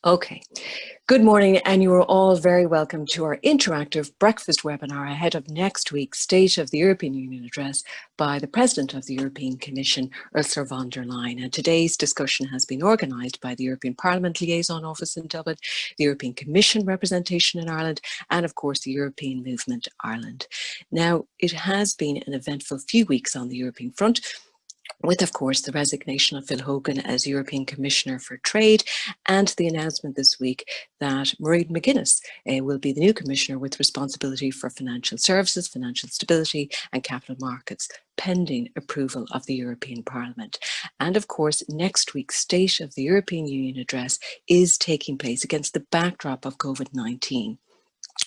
Okay, good morning, and you are all very welcome to our interactive breakfast webinar ahead of next week's State of the European Union address by the President of the European Commission, Ursula von der Leyen. And today's discussion has been organised by the European Parliament Liaison Office in Dublin, the European Commission representation in Ireland, and of course the European Movement Ireland. Now, it has been an eventful few weeks on the European front, with, of course, the resignation of Phil Hogan as European Commissioner for Trade and the announcement this week that Mairead McGuinness will be the new Commissioner with responsibility for financial services, financial stability and capital markets, pending approval of the European Parliament. And of course, next week's State of the European Union address is taking place against the backdrop of COVID-19.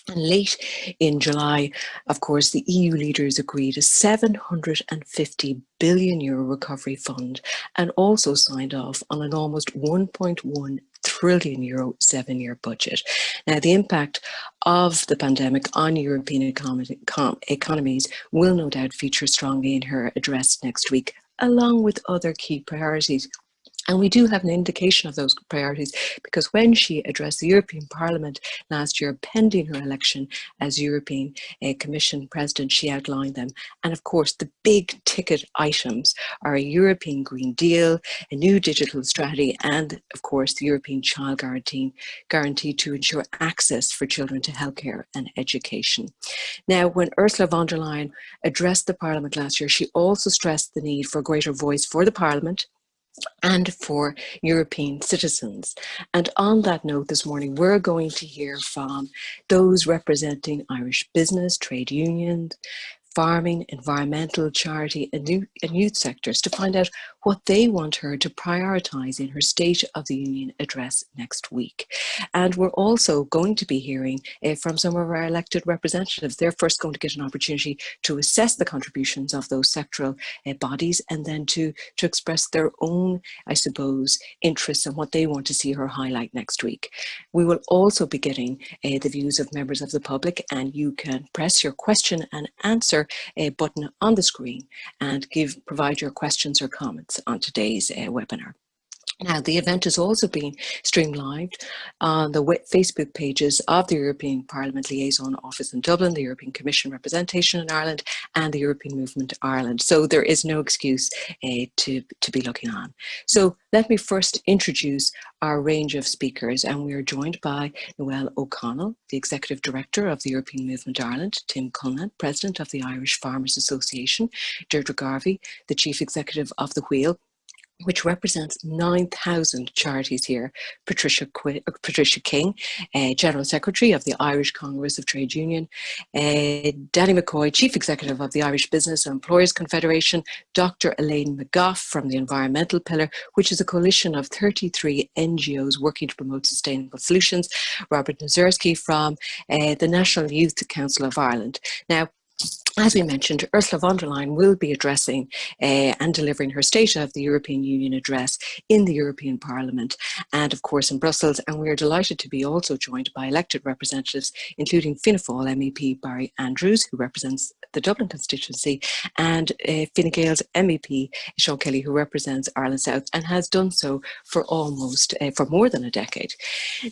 And late in July, of course, the EU leaders agreed a €750 billion recovery fund and also signed off on an almost €1.1 trillion 7-year budget. Now, the impact of the pandemic on European economies will no doubt feature strongly in her address next week, along with other key priorities. And we do have an indication of those priorities because when she addressed the European Parliament last year, pending her election as European Commission President, she outlined them. And of course, the big ticket items are a European Green Deal, a new digital strategy, and of course, the European Child Guarantee to ensure access for children to healthcare and education. Now, when Ursula von der Leyen addressed the Parliament last year, she also stressed the need for a greater voice for the Parliament and for European citizens. And on that note this morning, we're going to hear from those representing Irish business, trade unions, farming, environmental, charity and youth sectors to find out what they want her to prioritise in her State of the Union address next week. And we're also going to be hearing from some of our elected representatives. They're first going to get an opportunity to assess the contributions of those sectoral bodies and then to express their own, I suppose, interests and what they want to see her highlight next week. We will also be getting the views of members of the public, and you can press your question and answer button on the screen and provide your questions or comments on today's webinar. Now, the event is also being streamed live on the Facebook pages of the European Parliament Liaison Office in Dublin, the European Commission representation in Ireland, and the European Movement Ireland. So there is no excuse to be looking on. So let me first introduce our range of speakers, and we are joined by Noelle O'Connell, the Executive Director of the European Movement Ireland, Tim Cullinan, President of the Irish Farmers Association, Deirdre Garvey, the Chief Executive of the Wheel, which represents 9,000 charities here, Patricia King, General Secretary of the Irish Congress of Trade Union, Danny McCoy, Chief Executive of the Irish Business and Employers Confederation, Dr. Elaine McGoff from the Environmental Pillar, which is a coalition of 33 NGOs working to promote sustainable solutions, Robert Nesirky from the National Youth Council of Ireland. Now, as we mentioned, Ursula von der Leyen will be addressing and delivering her State of the European Union address in the European Parliament and, of course, in Brussels. And we are delighted to be also joined by elected representatives, including Fianna Fáil MEP Barry Andrews, who represents the Dublin constituency, and Fine Gael's MEP Sean Kelly, who represents Ireland South and has done so for for more than a decade.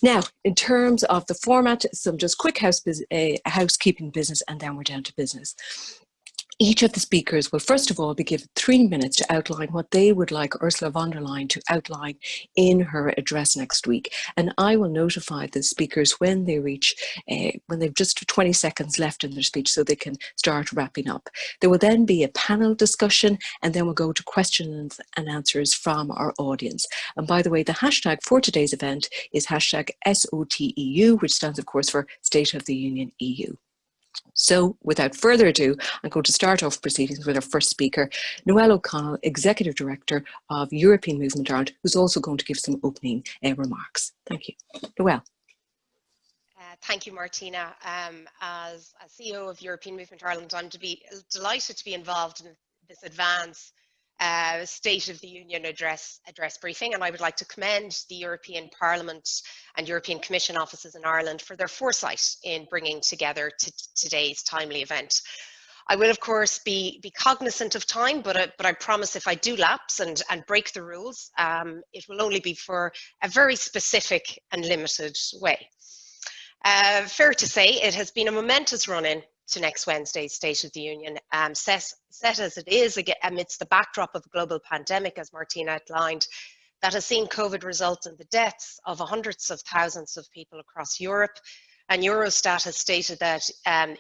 Now, in terms of the format, some just quick housekeeping business, and then we're down to business. Each of the speakers will first of all be given 3 minutes to outline what they would like Ursula von der Leyen to outline in her address next week. And I will notify the speakers when they reach, when they've just 20 seconds left in their speech so they can start wrapping up. There will then be a panel discussion, and then we'll go to questions and answers from our audience. And by the way, the hashtag for today's event is hashtag SOTEU, which stands of course for State of the Union EU. So without further ado, I'm going to start off proceedings with our first speaker, Noelle O'Connell, Executive Director of European Movement Ireland, who's also going to give some opening remarks. Thank you. Noelle. Thank you, Martina. As CEO of European Movement Ireland, I'm delighted to be involved in this advance State of the Union address briefing, and I would like to commend the European Parliament and European Commission offices in Ireland for their foresight in bringing together today's timely event. I will, of course, be cognizant of time, but I promise if I do lapse and break the rules, it will only be for a very specific and limited way. Fair to say, it has been a momentous run-in to next Wednesday's State of the Union, set as it is amidst the backdrop of a global pandemic, as Martina outlined, that has seen COVID result in the deaths of hundreds of thousands of people across Europe. And Eurostat has stated that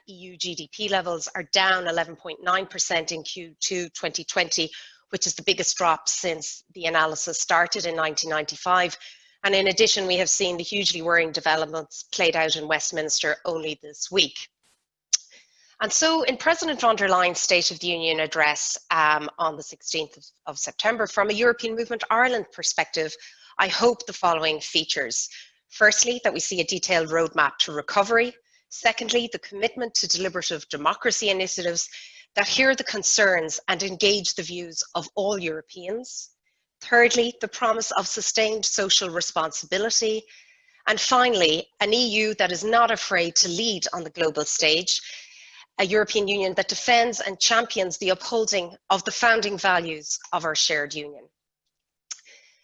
EU GDP levels are down 11.9% in Q2 2020, which is the biggest drop since the analysis started in 1995. And in addition, we have seen the hugely worrying developments played out in Westminster only this week. And so in President von der Leyen's State of the Union address on the 16th of September, from a European Movement Ireland perspective, I hope the following features. Firstly, that we see a detailed roadmap to recovery. Secondly, the commitment to deliberative democracy initiatives that hear the concerns and engage the views of all Europeans. Thirdly, the promise of sustained social responsibility. And finally, an EU that is not afraid to lead on the global stage, a European Union that defends and champions the upholding of the founding values of our shared union.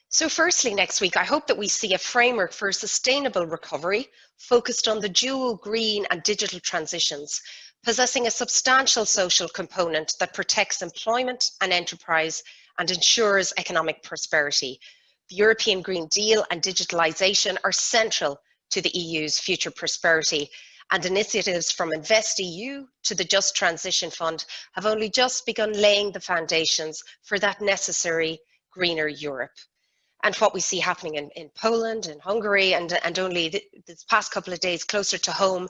So firstly, next week, I hope that we see a framework for a sustainable recovery focused on the dual green and digital transitions, possessing a substantial social component that protects employment and enterprise and ensures economic prosperity. The European Green Deal and digitalisation are central to the EU's future prosperity, and initiatives from InvestEU to the Just Transition Fund have only just begun laying the foundations for that necessary greener Europe. And what we see happening in Poland and Hungary and only this past couple of days closer to home,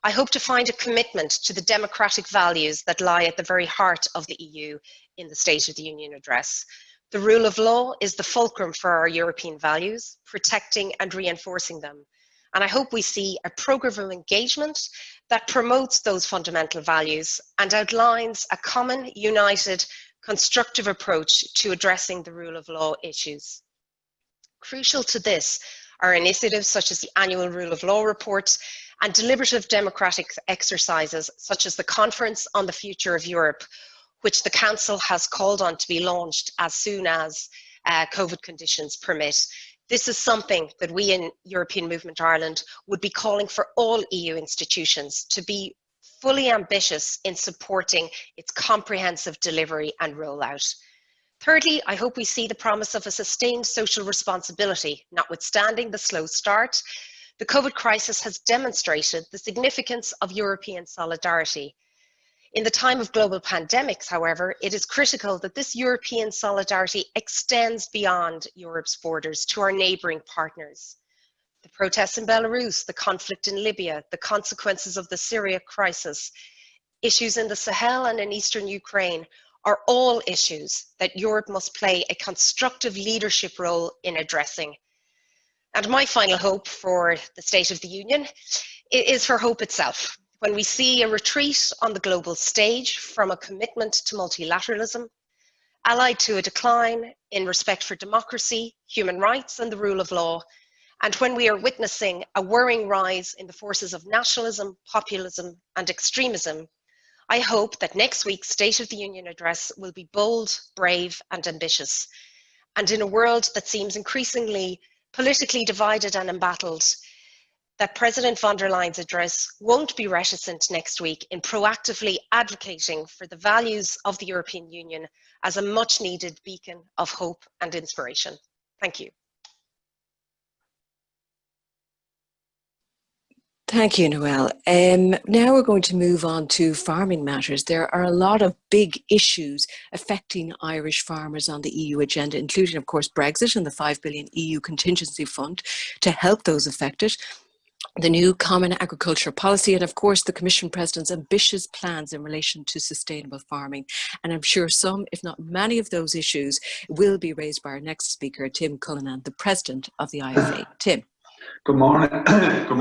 I hope to find a commitment to the democratic values that lie at the very heart of the EU in the State of the Union address. The rule of law is the fulcrum for our European values, protecting and reinforcing them. And I hope we see a programme of engagement that promotes those fundamental values and outlines a common, united, constructive approach to addressing the rule of law issues. Crucial to this are initiatives such as the annual Rule of Law report and deliberative democratic exercises such as the Conference on the Future of Europe, which the Council has called on to be launched as soon as COVID conditions permit. This is something that we in European Movement Ireland would be calling for all EU institutions to be fully ambitious in supporting its comprehensive delivery and rollout. Thirdly, I hope we see the promise of a sustained social responsibility. Notwithstanding the slow start, the COVID crisis has demonstrated the significance of European solidarity. In the time of global pandemics, however, it is critical that this European solidarity extends beyond Europe's borders to our neighbouring partners. The protests in Belarus, the conflict in Libya, the consequences of the Syria crisis, issues in the Sahel and in eastern Ukraine are all issues that Europe must play a constructive leadership role in addressing. And my final hope for the State of the Union is for hope itself. When we see a retreat on the global stage from a commitment to multilateralism, allied to a decline in respect for democracy, human rights and the rule of law, and when we are witnessing a worrying rise in the forces of nationalism, populism and extremism, I hope that next week's State of the Union address will be bold, brave and ambitious. And in a world that seems increasingly politically divided and embattled, that President von der Leyen's address won't be reticent next week in proactively advocating for the values of the European Union as a much needed beacon of hope and inspiration. Thank you. Thank you, Noelle. Now we're going to move on to farming matters. There are a lot of big issues affecting Irish farmers on the EU agenda, including, of course, Brexit and the €5 billion EU contingency fund to help those affected, the new Common Agricultural Policy, and of course the Commission President's ambitious plans in relation to sustainable farming. And I'm sure some, if not many of those issues will be raised by our next speaker, Tim Cullinan, the President of the IFA. Tim. Good morning. Good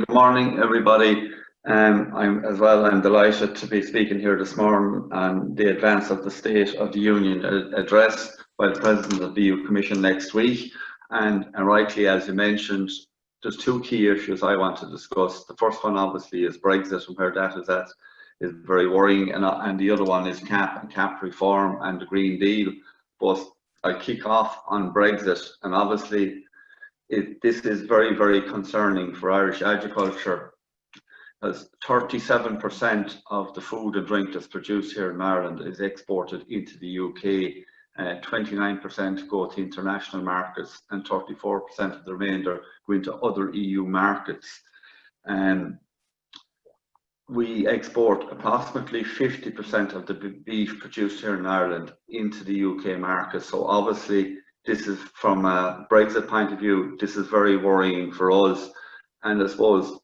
morning, everybody. I'm delighted to be speaking here this morning on the advance of the State of the Union address by the President of the EU Commission next week. And rightly, as you mentioned, there's two key issues I want to discuss. The first one, obviously, is Brexit and where that is at very worrying, and the other one is CAP and CAP reform and the Green Deal. But I kick off on Brexit, and obviously this is very, very concerning for Irish agriculture, as 37% of the food and drink that's produced here in Ireland is exported into the UK. 29% go to international markets, and 34% of the remainder go into other EU markets. We export approximately 50% of the beef produced here in Ireland into the UK market. So obviously, this is, from a Brexit point of view, this is very worrying for us. And I suppose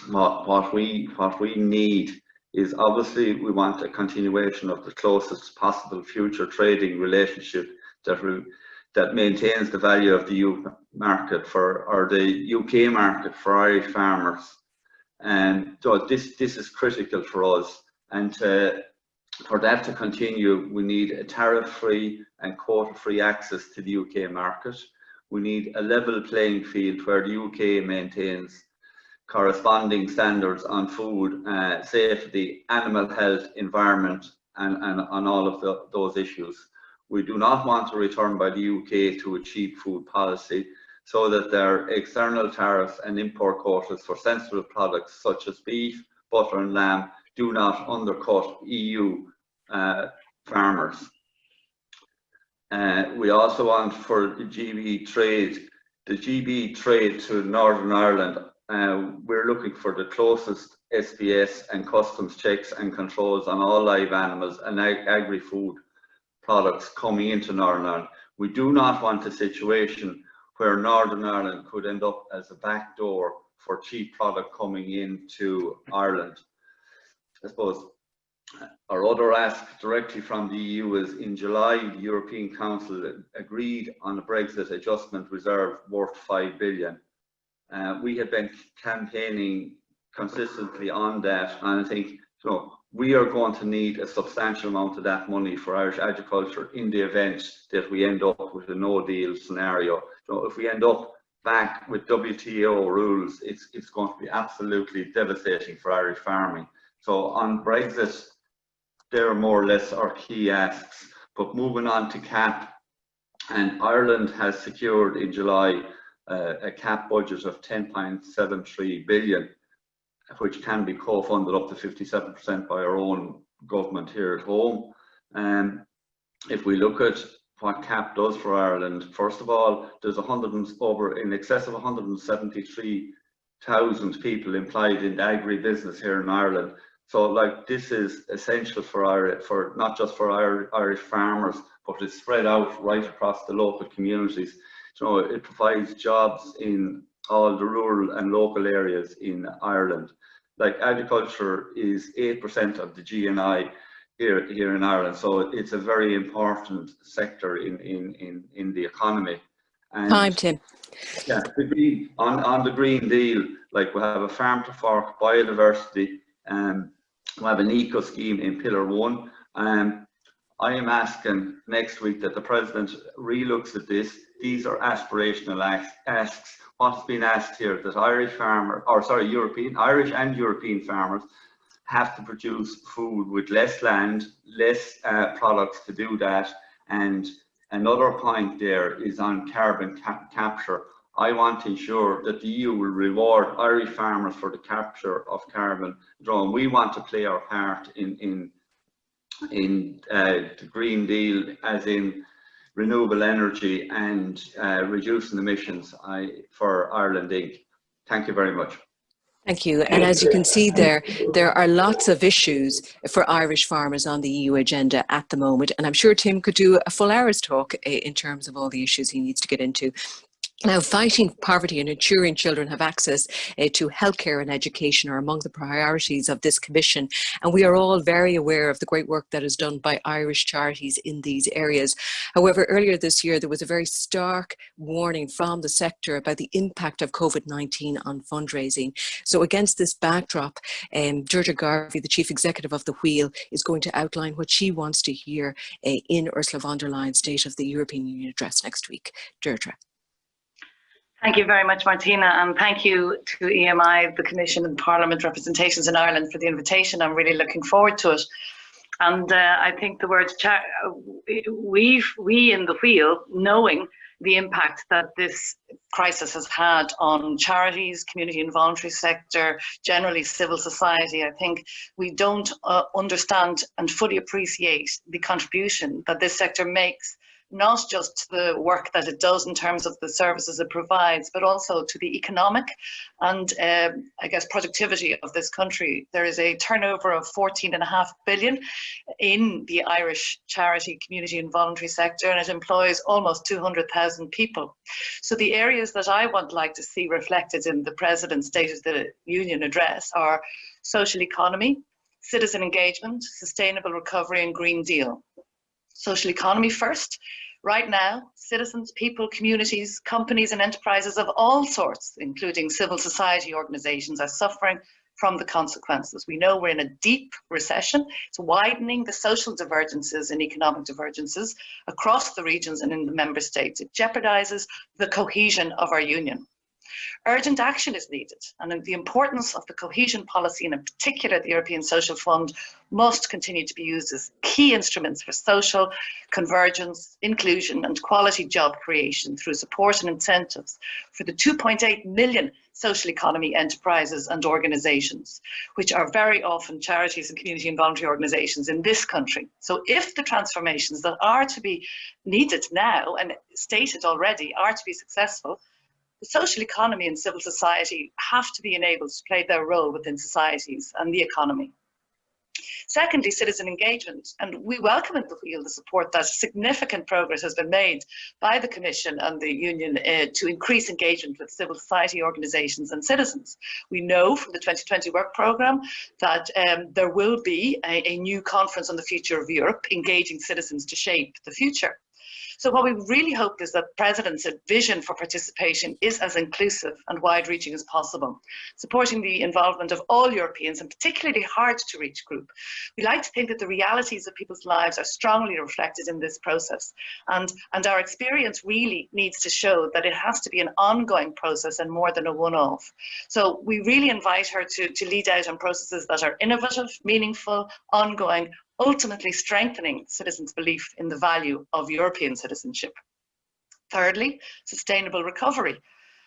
what we need is, obviously we want a continuation of the closest possible future trading relationship that maintains the value of the EU market or the UK market for Irish farmers. And so this is critical for us, and for that to continue, we need a tariff-free and quota-free access to the UK market. We need a level playing field where the UK maintains corresponding standards on food safety, animal health, environment, and on all of those issues. We do not want to return by the UK to a cheap food policy, so that their external tariffs and import quotas for sensitive products such as beef, butter and lamb do not undercut EU farmers. We also want for the GB trade to Northern Ireland. We're looking for the closest SPS and customs checks and controls on all live animals and agri-food products coming into Northern Ireland. We do not want a situation where Northern Ireland could end up as a backdoor for cheap product coming into Ireland. I suppose our other ask directly from the EU is, in July, the European Council agreed on a Brexit adjustment reserve worth 5 billion. We have been campaigning consistently on that, and I think we are going to need a substantial amount of that money for Irish agriculture in the event that we end up with a no-deal scenario. So if we end up back with WTO rules, it's going to be absolutely devastating for Irish farming. So on Brexit, they're more or less our key asks. But moving on to CAP, and Ireland has secured in July a CAP budget of 10.73 billion, which can be co-funded up to 57% by our own government here at home. If we look at what CAP does for Ireland, first of all, there's in excess of 173,000 people employed in the agri-business here in Ireland. So, like, this is essential for not just for Irish farmers, but it's spread out right across the local communities. So it provides jobs in all the rural and local areas in Ireland. Like, agriculture is 8% of the GNI here in Ireland, so it's a very important sector in the economy. And time, Tim. Yeah, on the Green Deal, like, we have a farm to fork, biodiversity, and we have an eco scheme in Pillar 1. I am asking next week that the President relooks at this. These are aspirational asks. What's been asked here that Irish and European farmers have to produce food with less land, less products to do that. And another point there is on carbon capture. I want to ensure that the EU will reward Irish farmers for the capture of carbon. We want to play our part in the Green Deal, as in renewable energy and reducing emissions for Ireland Inc. Thank you very much. Thank you. And as you can see there are lots of issues for Irish farmers on the EU agenda at the moment. And I'm sure Tim could do a full hour's talk in terms of all the issues he needs to get into. Now, fighting poverty and ensuring children have access to healthcare and education are among the priorities of this Commission. And we are all very aware of the great work that is done by Irish charities in these areas. However, earlier this year, there was a very stark warning from the sector about the impact of COVID-19 on fundraising. So against this backdrop, Deirdre Garvey, the Chief Executive of the Wheel, is going to outline what she wants to hear in Ursula von der Leyen's State of the European Union address next week. Deirdre. Thank you very much, Martina, and thank you to EMI, the Commission and Parliament representations in Ireland for the invitation. I'm really looking forward to it. And I think the words, we in the wheel, knowing the impact that this crisis has had on charities, community and voluntary sector, generally civil society, I think we don't understand and fully appreciate the contribution that this sector makes, not just to the work that it does in terms of the services it provides, but also to the economic and I guess productivity of this country. There is a turnover of 14.5 billion in the Irish charity, community and voluntary sector, and it employs almost 200,000 people. So the areas that I would like to see reflected in the President's State of the Union address are social economy, citizen engagement, sustainable recovery and Green Deal. Social economy first. Right now, citizens, people, communities, companies and enterprises of all sorts, including civil society organisations, are suffering from the consequences. We know we're in a deep recession. It's widening the social divergences and economic divergences across the regions and in the member states. It jeopardises the cohesion of our union. Urgent action is needed, and the importance of the cohesion policy, and in particular the European Social Fund, must continue to be used as key instruments for social convergence, inclusion and quality job creation through support and incentives for the 2.8 million social economy enterprises and organisations, which are very often charities and community and voluntary organisations in this country. So if the transformations that are to be needed now and stated already are to be successful, the social economy and civil society have to be enabled to play their role within societies and the economy. Secondly, citizen engagement, and we welcome in the wheel the support that significant progress has been made by the Commission and the Union to increase engagement with civil society organisations and citizens. We know from the 2020 work programme that there will be a new conference on the future of Europe, engaging citizens to shape the future. So what we really hope is that the President's vision for participation is as inclusive and wide-reaching as possible, supporting the involvement of all Europeans and particularly hard-to-reach group. We like to think that the realities of people's lives are strongly reflected in this process, and our experience really needs to show that it has to be an ongoing process and more than a one-off. So we really invite her to lead out on processes that are innovative, meaningful, ongoing, ultimately strengthening citizens' belief in the value of European citizenship. Thirdly, sustainable recovery.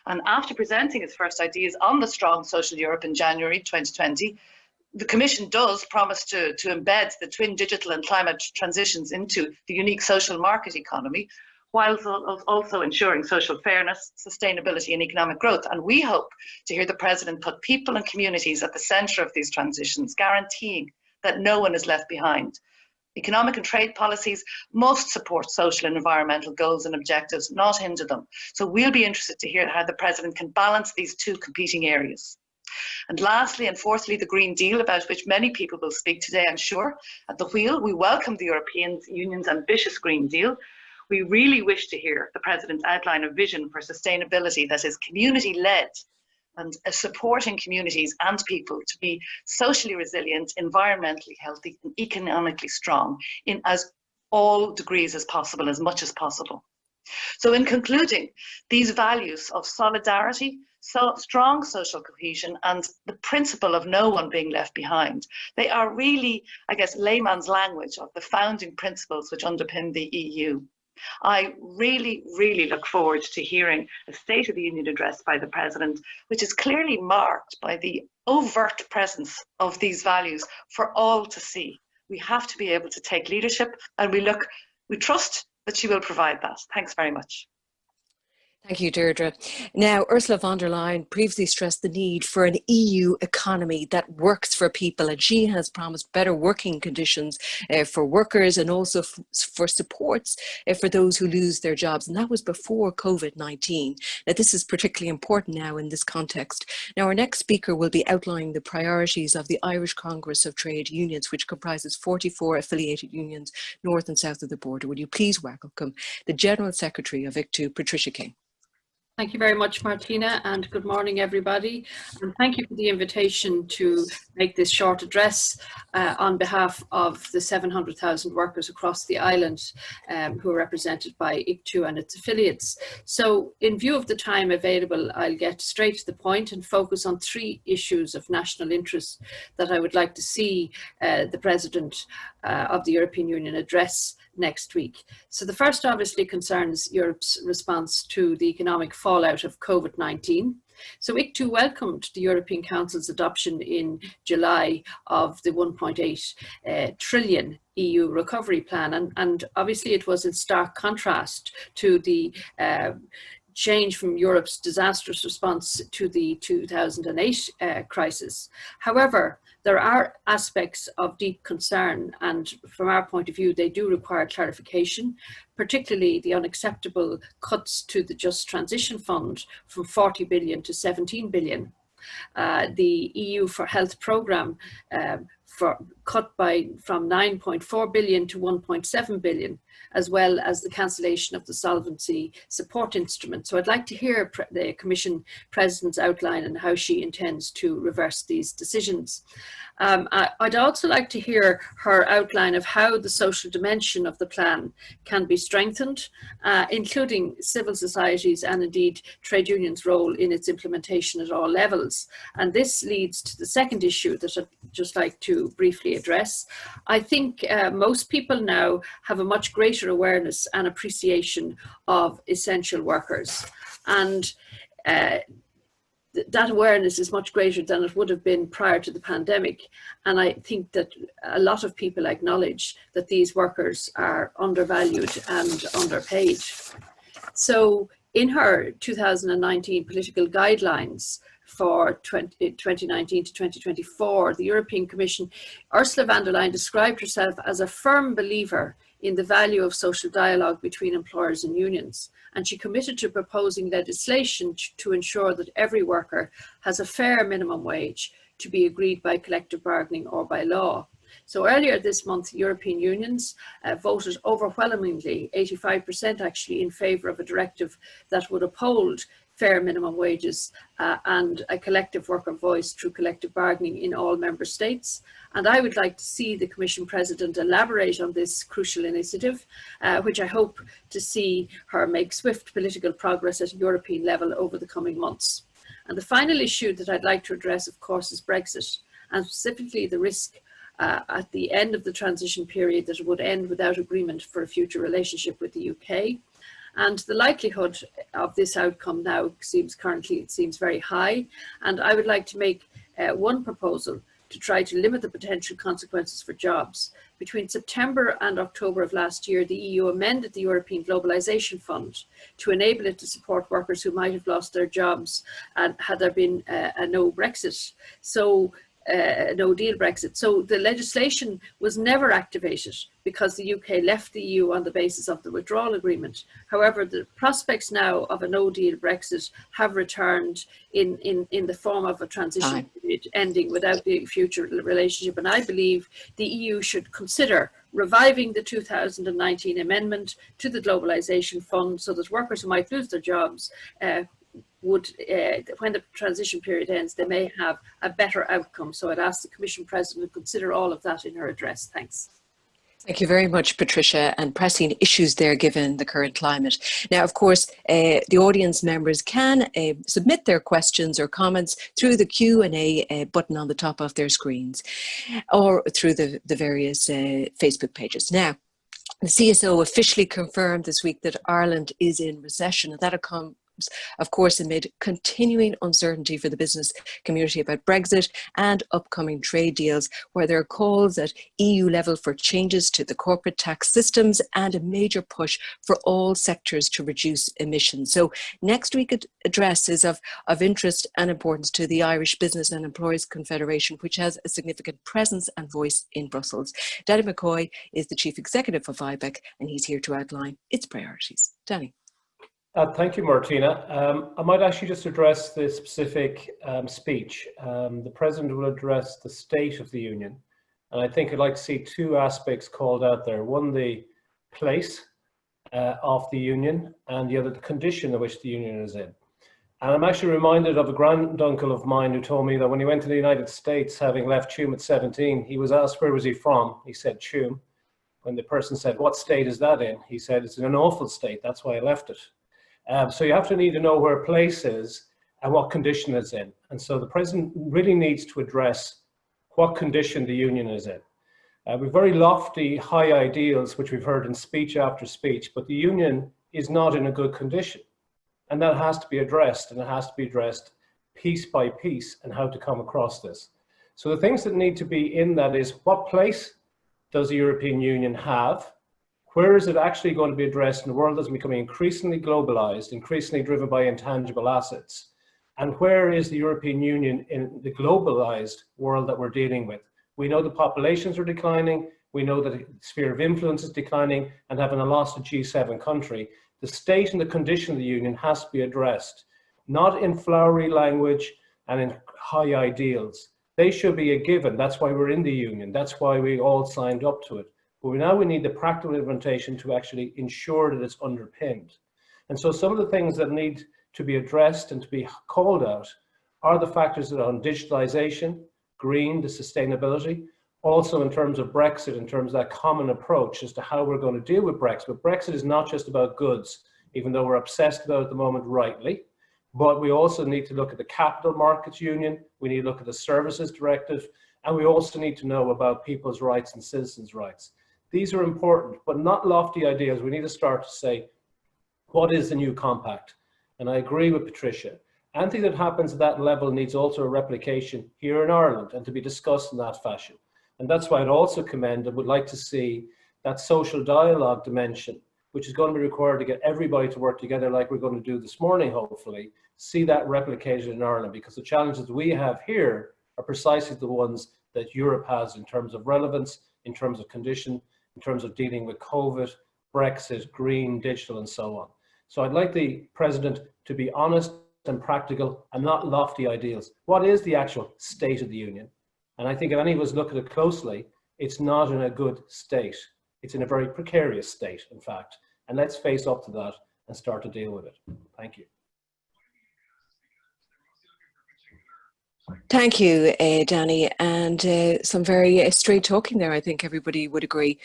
And after presenting its first ideas on the Strong Social Europe in January 2020, the Commission does promise to embed the twin digital and climate transitions into the unique social market economy, while also ensuring social fairness, sustainability and economic growth. And we hope to hear the President put people and communities at the centre of these transitions, guaranteeing that no one is left behind. Economic and trade policies must support social and environmental goals and objectives, not hinder them. So we'll be interested to hear how the President can balance these two competing areas. And lastly and fourthly, the Green Deal, about which many people will speak today, I'm sure. At the wheel, we welcome the European Union's ambitious Green Deal. We really wish to hear the President outline a vision for sustainability that is community-led and supporting communities and people to be socially resilient, environmentally healthy and economically strong in as all degrees as possible, as much as possible. So in concluding, these values of solidarity, strong social cohesion and the principle of no one being left behind, they are really, I guess, layman's language of the founding principles which underpin the EU. I really, really look forward to hearing a State of the Union address by the President, which is clearly marked by the overt presence of these values for all to see. We have to be able to take leadership, and we trust that she will provide that. Thanks very much. Thank you, Deirdre. Now, Ursula von der Leyen previously stressed the need for an EU economy that works for people, and she has promised better working conditions for workers and also for supports for those who lose their jobs. And that was before COVID-19. Now, this is particularly important now in this context. Now, our next speaker will be outlining the priorities of the Irish Congress of Trade Unions, which comprises 44 affiliated unions north and south of the border. Would you please welcome the General Secretary of ICTU, Patricia King. Thank you very much, Martina, and good morning, everybody. And thank you for the invitation to make this short address on behalf of the 700,000 workers across the island who are represented by ICTU and its affiliates. So in view of the time available, I'll get straight to the point and focus on 3 issues of national interest that I would like to see the President of the European Union address next week. So the first obviously concerns Europe's response to the economic fallout of COVID-19. So ICTU welcomed the European Council's adoption in July of the 1.8 trillion EU recovery plan, and obviously it was in stark contrast to the change from Europe's disastrous response to the 2008 crisis. However, there are aspects of deep concern, and from our point of view, they do require clarification, particularly the unacceptable cuts to the Just Transition Fund from 40 billion to 17 billion. The EU for Health programme cut from 9.4 billion to 1.7 billion, as well as the cancellation of the solvency support instrument. So I'd like to hear the Commission President's outline and how she intends to reverse these decisions. I'd also like to hear her outline of how the social dimension of the plan can be strengthened, including civil societies and indeed trade unions' role in its implementation at all levels. And this leads to the second issue that I'd just like to briefly address. I think most people now have a much greater awareness and appreciation of essential workers. And that awareness is much greater than it would have been prior to the pandemic. And I think that a lot of people acknowledge that these workers are undervalued and underpaid. So in her 2019 political guidelines for 2019 to 2024, the European Commission, Ursula von der Leyen described herself as a firm believer in the value of social dialogue between employers and unions. And she committed to proposing legislation to ensure that every worker has a fair minimum wage to be agreed by collective bargaining or by law. So earlier this month, European unions voted overwhelmingly, 85% actually, in favour of a directive that would uphold fair minimum wages and a collective worker voice through collective bargaining in all member states. And I would like to see the Commission President elaborate on this crucial initiative, which I hope to see her make swift political progress at European level over the coming months. And the final issue that I'd like to address, of course, is Brexit, and specifically the risk at the end of the transition period that it would end without agreement for a future relationship with the UK. And the likelihood of this outcome now seems very high. And I would like to make one proposal to try to limit the potential consequences for jobs. Between September and October of last year, the EU amended the European Globalisation Fund to enable it to support workers who might have lost their jobs and had there been a no Brexit. So no deal Brexit. So the legislation was never activated because the UK left the EU on the basis of the withdrawal agreement. However, the prospects now of a no deal Brexit have returned in the form of a transition period ending without the future relationship. And I believe the EU should consider reviving the 2019 amendment to the Globalisation Fund so that workers who might lose their jobs would, when the transition period ends, they may have a better outcome. So I'd ask the Commission President to consider all of that in her address. Thanks. Thank you very much, Patricia, and pressing issues there given the current climate. Now, of course, the audience members can submit their questions or comments through the Q&A button on the top of their screens or through the various Facebook pages. Now, the CSO officially confirmed this week that Ireland is in recession, and that comes, of course, amid continuing uncertainty for the business community about Brexit and upcoming trade deals, where there are calls at EU level for changes to the corporate tax systems and a major push for all sectors to reduce emissions. So next week's address is of interest and importance to the Irish Business and Employers Confederation, which has a significant presence and voice in Brussels. Danny McCoy is the Chief Executive of Ibec, and he's here to outline its priorities. Danny. Thank you, Martina. I might actually just address the specific speech. The President will address the State of the Union, and I think I'd like to see two aspects called out there. One, the place of the Union, and the other, the condition in which the Union is in. And I'm actually reminded of a granduncle of mine who told me that when he went to the United States, having left Tuam at 17, he was asked where was he from. He said Tuam. When the person said, what state is that in? He said, it's in an awful state, that's why I left it. So you have to need to know where a place is and what condition it's in. And so the President really needs to address what condition the Union is in. We've very lofty, high ideals, which we've heard in speech after speech, but the Union is not in a good condition. And that has to be addressed, and it has to be addressed piece by piece, and how to come across this. So the things that need to be in that is, what place does the European Union have? Where is it actually going to be addressed in a world that's becoming increasingly globalized, increasingly driven by intangible assets? And where is the European Union in the globalized world that we're dealing with? We know the populations are declining. We know that the sphere of influence is declining, and having lost a G7 country, the state and the condition of the Union has to be addressed, not in flowery language and in high ideals. They should be a given. That's why we're in the Union. That's why we all signed up to it. But now we need the practical implementation to actually ensure that it's underpinned. And so some of the things that need to be addressed and to be called out are the factors that are on digitalization, green, the sustainability, also in terms of Brexit, in terms of that common approach as to how we're going to deal with Brexit. But Brexit is not just about goods, even though we're obsessed about it at the moment rightly. But we also need to look at the Capital Markets Union, we need to look at the Services Directive, and we also need to know about people's rights and citizens' rights. These are important, but not lofty ideas. We need to start to say, what is the new compact? And I agree with Patricia. Anything that happens at that level needs also a replication here in Ireland and to be discussed in that fashion. And that's why I'd also commend and would like to see that social dialogue dimension, which is going to be required to get everybody to work together like we're going to do this morning, hopefully, see that replicated in Ireland, because the challenges we have here are precisely the ones that Europe has in terms of relevance, in terms of condition, in terms of dealing with COVID, Brexit, green, digital, and so on. So I'd like the President to be honest and practical and not lofty ideals. What is the actual state of the Union? And I think if any of us look at it closely, it's not in a good state. It's in a very precarious state, in fact. And let's face up to that and start to deal with it. Thank you. Thank you, Danny, and some very straight talking there. I think everybody would agree.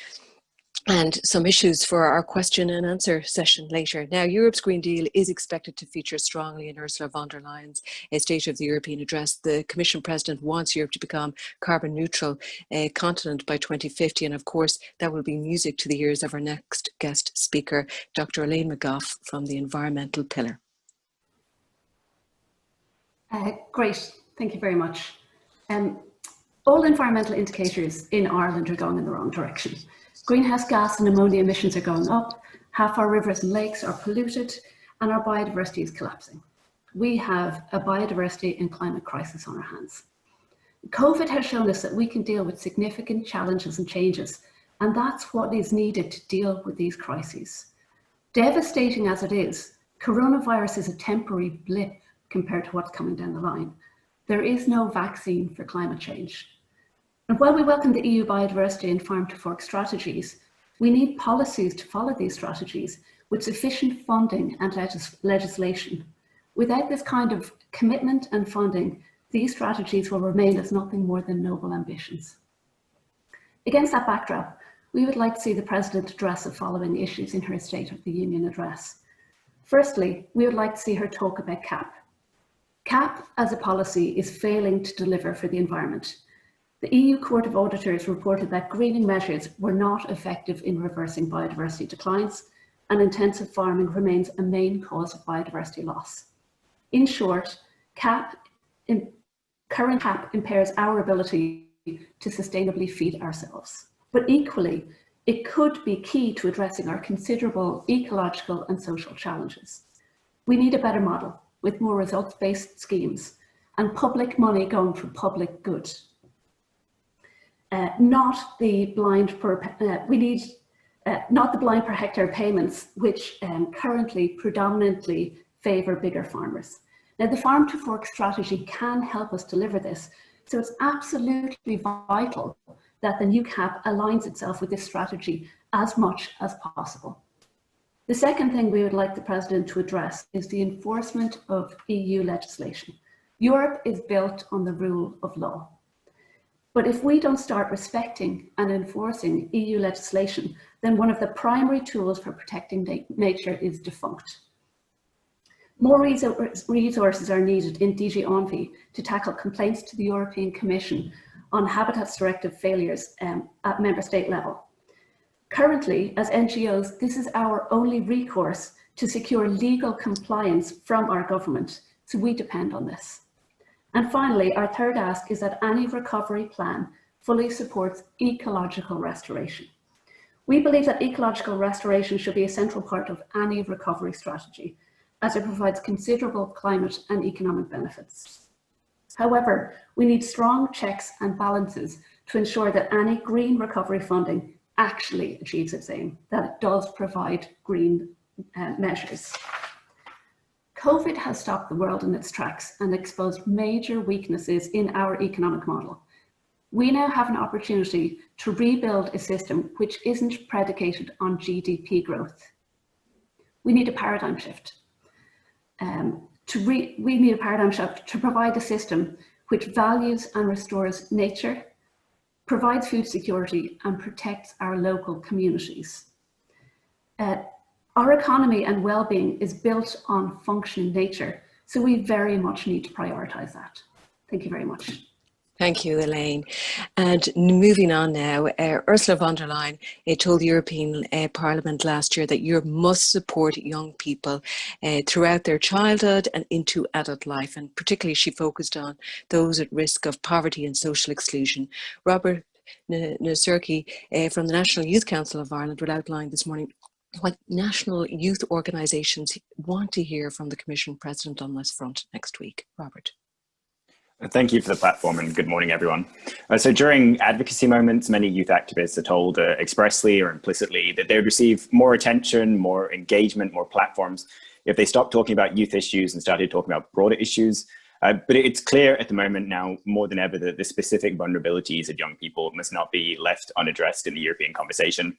And some issues for our question and answer session later. Now, Europe's Green Deal is expected to feature strongly in Ursula von der Leyen's State of the European address. The Commission President wants Europe to become carbon neutral continent by 2050. And of course, that will be music to the ears of our next guest speaker, Dr. Elaine McGoff from the Environmental Pillar. Great, thank you very much. All environmental indicators in Ireland are going in the wrong direction. Greenhouse gas and ammonia emissions are going up, half our rivers and lakes are polluted, and our biodiversity is collapsing. We have a biodiversity and climate crisis on our hands. COVID has shown us that we can deal with significant challenges and changes, and that's what is needed to deal with these crises. Devastating as it is, coronavirus is a temporary blip compared to what's coming down the line. There is no vaccine for climate change. And while we welcome the EU biodiversity and farm to fork strategies, we need policies to follow these strategies with sufficient funding and legislation. Without this kind of commitment and funding, these strategies will remain as nothing more than noble ambitions. Against that backdrop, we would like to see the President address the following issues in her State of the Union address. Firstly, we would like to see her talk about CAP. CAP as a policy is failing to deliver for the environment. The EU Court of Auditors reported that greening measures were not effective in reversing biodiversity declines, and intensive farming remains a main cause of biodiversity loss. In short, current CAP impairs our ability to sustainably feed ourselves. But equally, it could be key to addressing our considerable ecological and social challenges. We need a better model with more results-based schemes and public money going for public good. Not the blind per hectare payments, which currently predominantly favour bigger farmers. Now, the farm to fork strategy can help us deliver this, so it's absolutely vital that the new CAP aligns itself with this strategy as much as possible. The second thing we would like the President to address is the enforcement of EU legislation. Europe is built on the rule of law. But if we don't start respecting and enforcing EU legislation, then one of the primary tools for protecting nature is defunct. More resources are needed in DG ENVI to tackle complaints to the European Commission on Habitats Directive failures at member state level. Currently, as NGOs, this is our only recourse to secure legal compliance from our government, so we depend on this. And finally, our third ask is that any recovery plan fully supports ecological restoration. We believe that ecological restoration should be a central part of any recovery strategy, as it provides considerable climate and economic benefits. However, we need strong checks and balances to ensure that any green recovery funding actually achieves its aim, that it does provide green measures. COVID has stopped the world in its tracks and exposed major weaknesses in our economic model. We now have an opportunity to rebuild a system which isn't predicated on GDP growth. We need a paradigm shift. We need a paradigm shift to provide a system which values and restores nature, provides food security, and protects our local communities. Our economy and well-being is built on functioning nature, so we very much need to prioritise that. Thank you very much. Thank you, Elaine. And moving on now, Ursula von der Leyen told the European Parliament last year that Europe must support young people throughout their childhood and into adult life. And particularly she focused on those at risk of poverty and social exclusion. Robert Nesirky from the National Youth Council of Ireland will outline this morning what national youth organisations want to hear from the Commission President on this front next week. Robert. Thank you for the platform and good morning, everyone. So during advocacy moments, many youth activists are told expressly or implicitly that they would receive more attention, more engagement, more platforms if they stopped talking about youth issues and started talking about broader issues. But it's clear at the moment now more than ever that the specific vulnerabilities of young people must not be left unaddressed in the European conversation.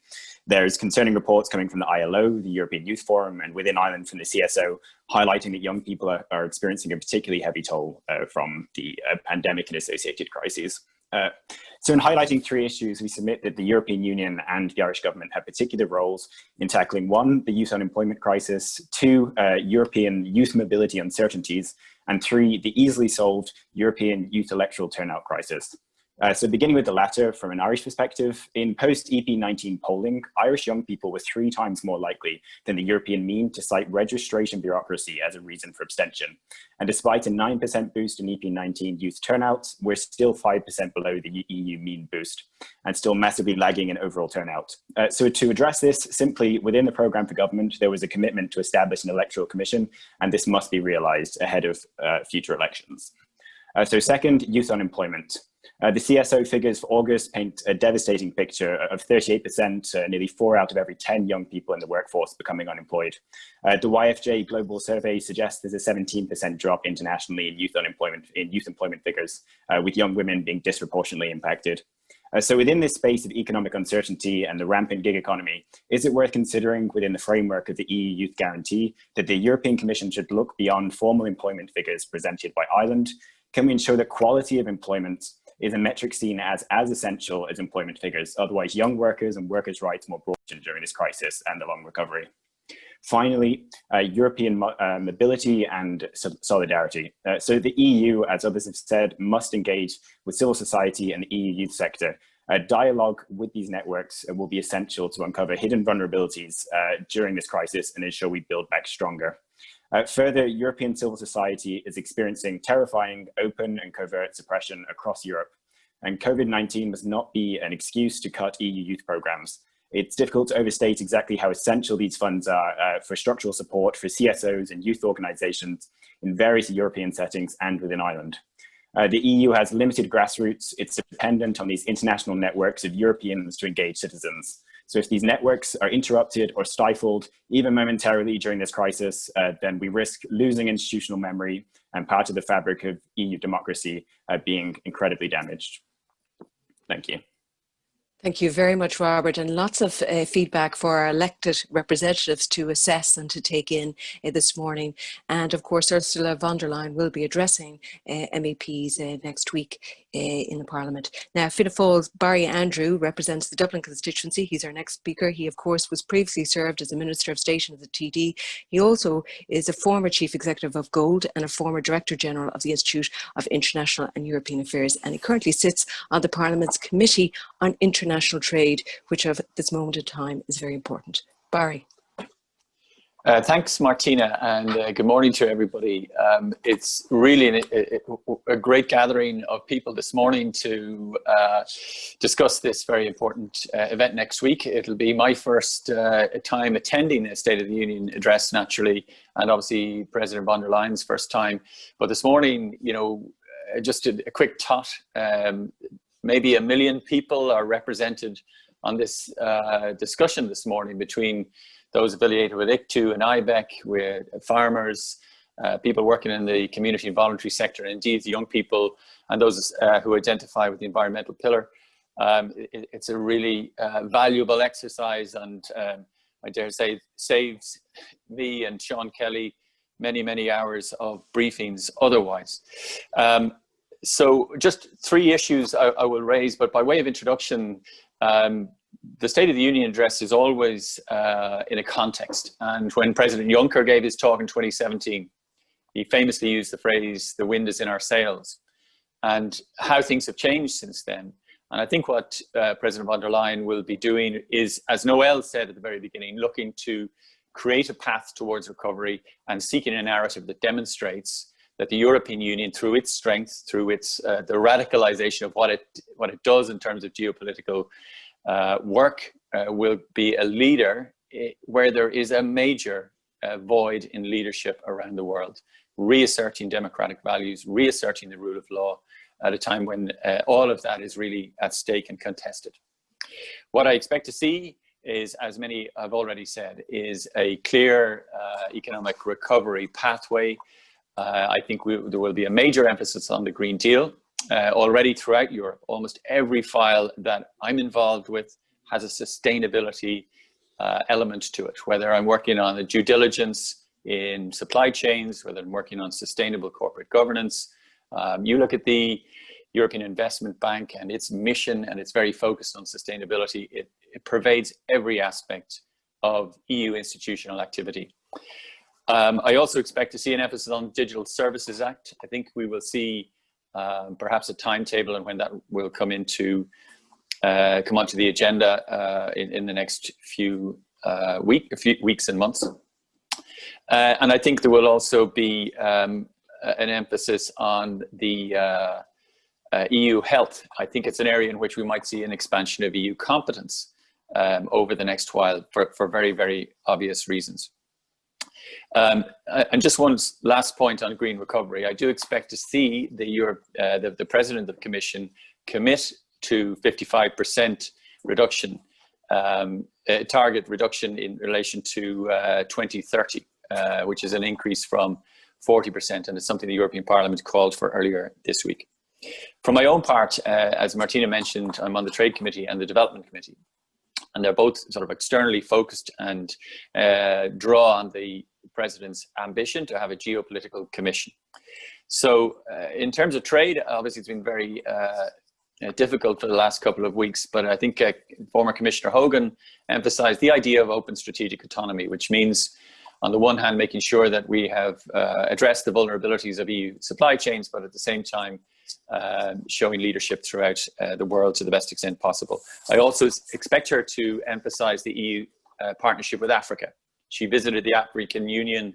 There's concerning reports coming from the ILO, the European Youth Forum, and within Ireland from the CSO, highlighting that young people are experiencing a particularly heavy toll from the pandemic and associated crises. So in highlighting three issues, we submit that the European Union and the Irish government have particular roles in tackling one, the youth unemployment crisis, two, European youth mobility uncertainties, and three, the easily solved European youth electoral turnout crisis. So beginning with the latter, from an Irish perspective, in post-EP19 polling, Irish young people were 3 times more likely than the European mean to cite registration bureaucracy as a reason for abstention. And despite a 9% boost in EP19 youth turnout, we're still 5% below the EU mean boost and still massively lagging in overall turnout. So to address this, simply within the programme for government, there was a commitment to establish an electoral commission, and this must be realised ahead of future elections. So second, youth unemployment. The CSO figures for August paint a devastating picture of 38%, nearly 4 out of every 10 young people in the workforce becoming unemployed. The YFJ Global Survey suggests there's a 17% drop internationally in youth employment figures, with young women being disproportionately impacted. So within this space of economic uncertainty and the rampant gig economy, is it worth considering within the framework of the EU Youth Guarantee that the European Commission should look beyond formal employment figures presented by Ireland? Can we ensure that quality of employment is a metric seen as essential as employment figures? Otherwise, young workers and workers' rights more broadly during this crisis and the long recovery. Finally, European mobility and solidarity. So the EU, as others have said, must engage with civil society and the EU youth sector. Dialogue with these networks will be essential to uncover hidden vulnerabilities during this crisis and ensure we build back stronger. Further, European civil society is experiencing terrifying open and covert suppression across Europe, and COVID-19 must not be an excuse to cut EU youth programmes. It's difficult to overstate exactly how essential these funds are for structural support for CSOs and youth organisations in various European settings and within Ireland. The EU has limited grassroots. It's dependent on these international networks of Europeans to engage citizens. So if these networks are interrupted or stifled, even momentarily during this crisis, then we risk losing institutional memory and part of the fabric of EU democracy being incredibly damaged. Thank you. Thank you very much, Robert, and lots of feedback for our elected representatives to assess and to take in this morning. And of course, Ursula von der Leyen will be addressing MEPs next week in the Parliament. Now, Fianna Fáil's Barry Andrew represents the Dublin constituency. He's our next speaker. He, of course, was previously served as a Minister of State and as a TD. He also is a former Chief Executive of Gold and a former Director General of the Institute of International and European Affairs. And he currently sits on the Parliament's Committee on International Trade, which at this moment in time is very important. Barry. Thanks, Martina, and good morning to everybody. It's really a great gathering of people this morning to discuss this very important event next week. It'll be my first time attending a State of the Union address, naturally, and obviously President von der Leyen's first time. But this morning, you know, just a quick thought. Maybe 1 million people are represented on this discussion this morning between those affiliated with ICTU and Ibec, with farmers, people working in the community and voluntary sector, and indeed young people and those who identify with the environmental pillar. It's a really valuable exercise, and I dare say saves me and Sean Kelly many hours of briefings otherwise. So just 3 issues I will raise, but by way of introduction, the State of the Union address is always in a context. And when President Juncker gave his talk in 2017, he famously used the phrase, "the wind is in our sails," and how things have changed since then. And I think what President von der Leyen will be doing is, as Noelle said at the very beginning, looking to create a path towards recovery and seeking a narrative that demonstrates that the European Union, through its strength, through its the radicalization of what it does in terms of geopolitical work, will be a leader where there is a major void in leadership around the world, reasserting democratic values, reasserting the rule of law at a time when all of that is really at stake and contested. What I expect to see is, as many have already said, is a clear economic recovery pathway. I think there will be a major emphasis on the Green Deal. Already throughout Europe, almost every file that I'm involved with has a sustainability element to it, whether I'm working on the due diligence in supply chains, whether I'm working on sustainable corporate governance. You look at the European Investment Bank and its mission, and it's very focused on sustainability. It pervades every aspect of EU institutional activity. I also expect to see an emphasis on Digital Services Act. I think we will see perhaps a timetable and when that will come onto the agenda in the next few weeks and months. And I think there will also be an emphasis on the EU health. I think it's an area in which we might see an expansion of EU competence over the next while for very obvious reasons. And just one last point on green recovery. I do expect to see the President of the Commission commit to 55% reduction, target reduction in relation to 2030, which is an increase from 40%, and it's something the European Parliament called for earlier this week. For my own part, as Martina mentioned, I'm on the Trade Committee and the Development Committee, and they're both sort of externally focused and draw on the President's ambition to have a geopolitical commission. So in terms of trade, obviously it's been very difficult for the last couple of weeks, but I think former Commissioner Hogan emphasized the idea of open strategic autonomy, which means on the one hand making sure that we have addressed the vulnerabilities of EU supply chains, but at the same time showing leadership throughout the world to the best extent possible. I also expect her to emphasize the EU partnership with Africa. She visited the African Union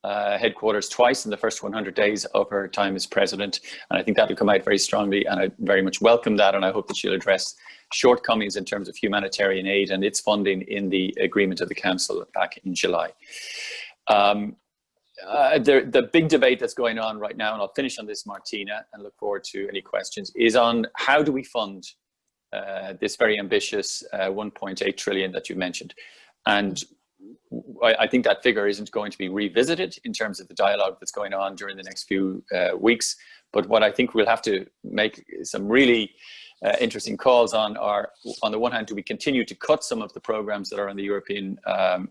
headquarters twice in the first 100 days of her time as president, and I think that will come out very strongly, and I very much welcome that, and I hope that she'll address shortcomings in terms of humanitarian aid and its funding in the agreement of the Council back in July. The big debate that's going on right now, and I'll finish on this, Martina, and look forward to any questions, is on how do we fund this very ambitious 1.8 trillion that you mentioned. And I think that figure isn't going to be revisited in terms of the dialogue that's going on during the next few weeks. But what I think we'll have to make some really interesting calls on are, on the one hand, do we continue to cut some of the programs that are on the European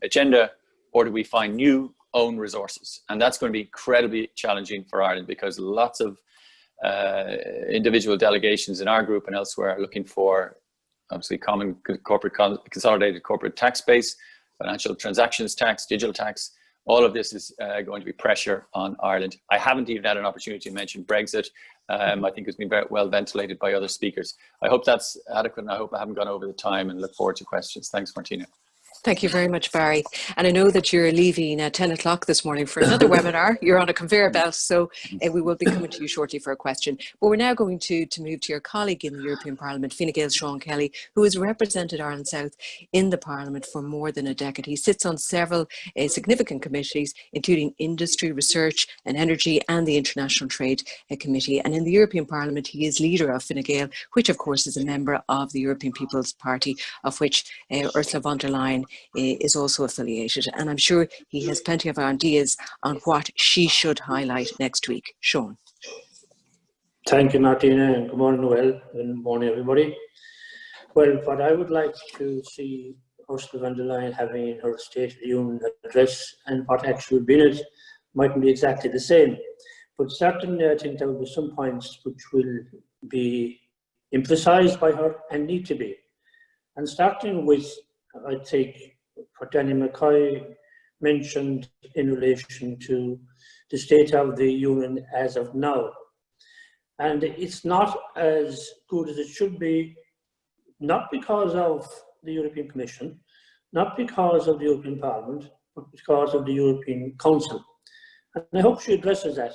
agenda, or do we find new own resources? And that's going to be incredibly challenging for Ireland, because lots of individual delegations in our group and elsewhere are looking for obviously common corporate consolidated corporate tax base, financial transactions tax, digital tax. All of this is going to be pressure on Ireland. I haven't even had an opportunity to mention Brexit. I think it's been very well ventilated by other speakers. I hope that's adequate, and I hope I haven't gone over the time, and look forward to questions. Thanks, Martina. Thank you very much, Barry. And I know that you're leaving at 10 o'clock this morning for another webinar. You're on a conveyor belt, so we will be coming to you shortly for a question. But we're now going to move to your colleague in the European Parliament, Fine Gael Sean Kelly, who has represented Ireland South in the Parliament for more than a decade. He sits on several significant committees, including Industry, Research and Energy and the International Trade Committee. And in the European Parliament, he is leader of Fine Gael, which of course is a member of the European People's Party, of which Ursula von der Leyen is also affiliated, and I'm sure he has plenty of ideas on what she should highlight next week. Sean. Thank you, Martina, and good morning, Noelle, and good morning, everybody. Well, what I would like to see Ursula von der Leyen having in her State of the Union address and what actually will be in it mightn't be exactly the same, but certainly I think there will be some points which will be emphasised by her and need to be. And starting with, I think, what Daniel McCoy mentioned in relation to the State of the Union as of now. And it's not as good as it should be, not because of the European Commission, not because of the European Parliament, but because of the European Council. And I hope she addresses that,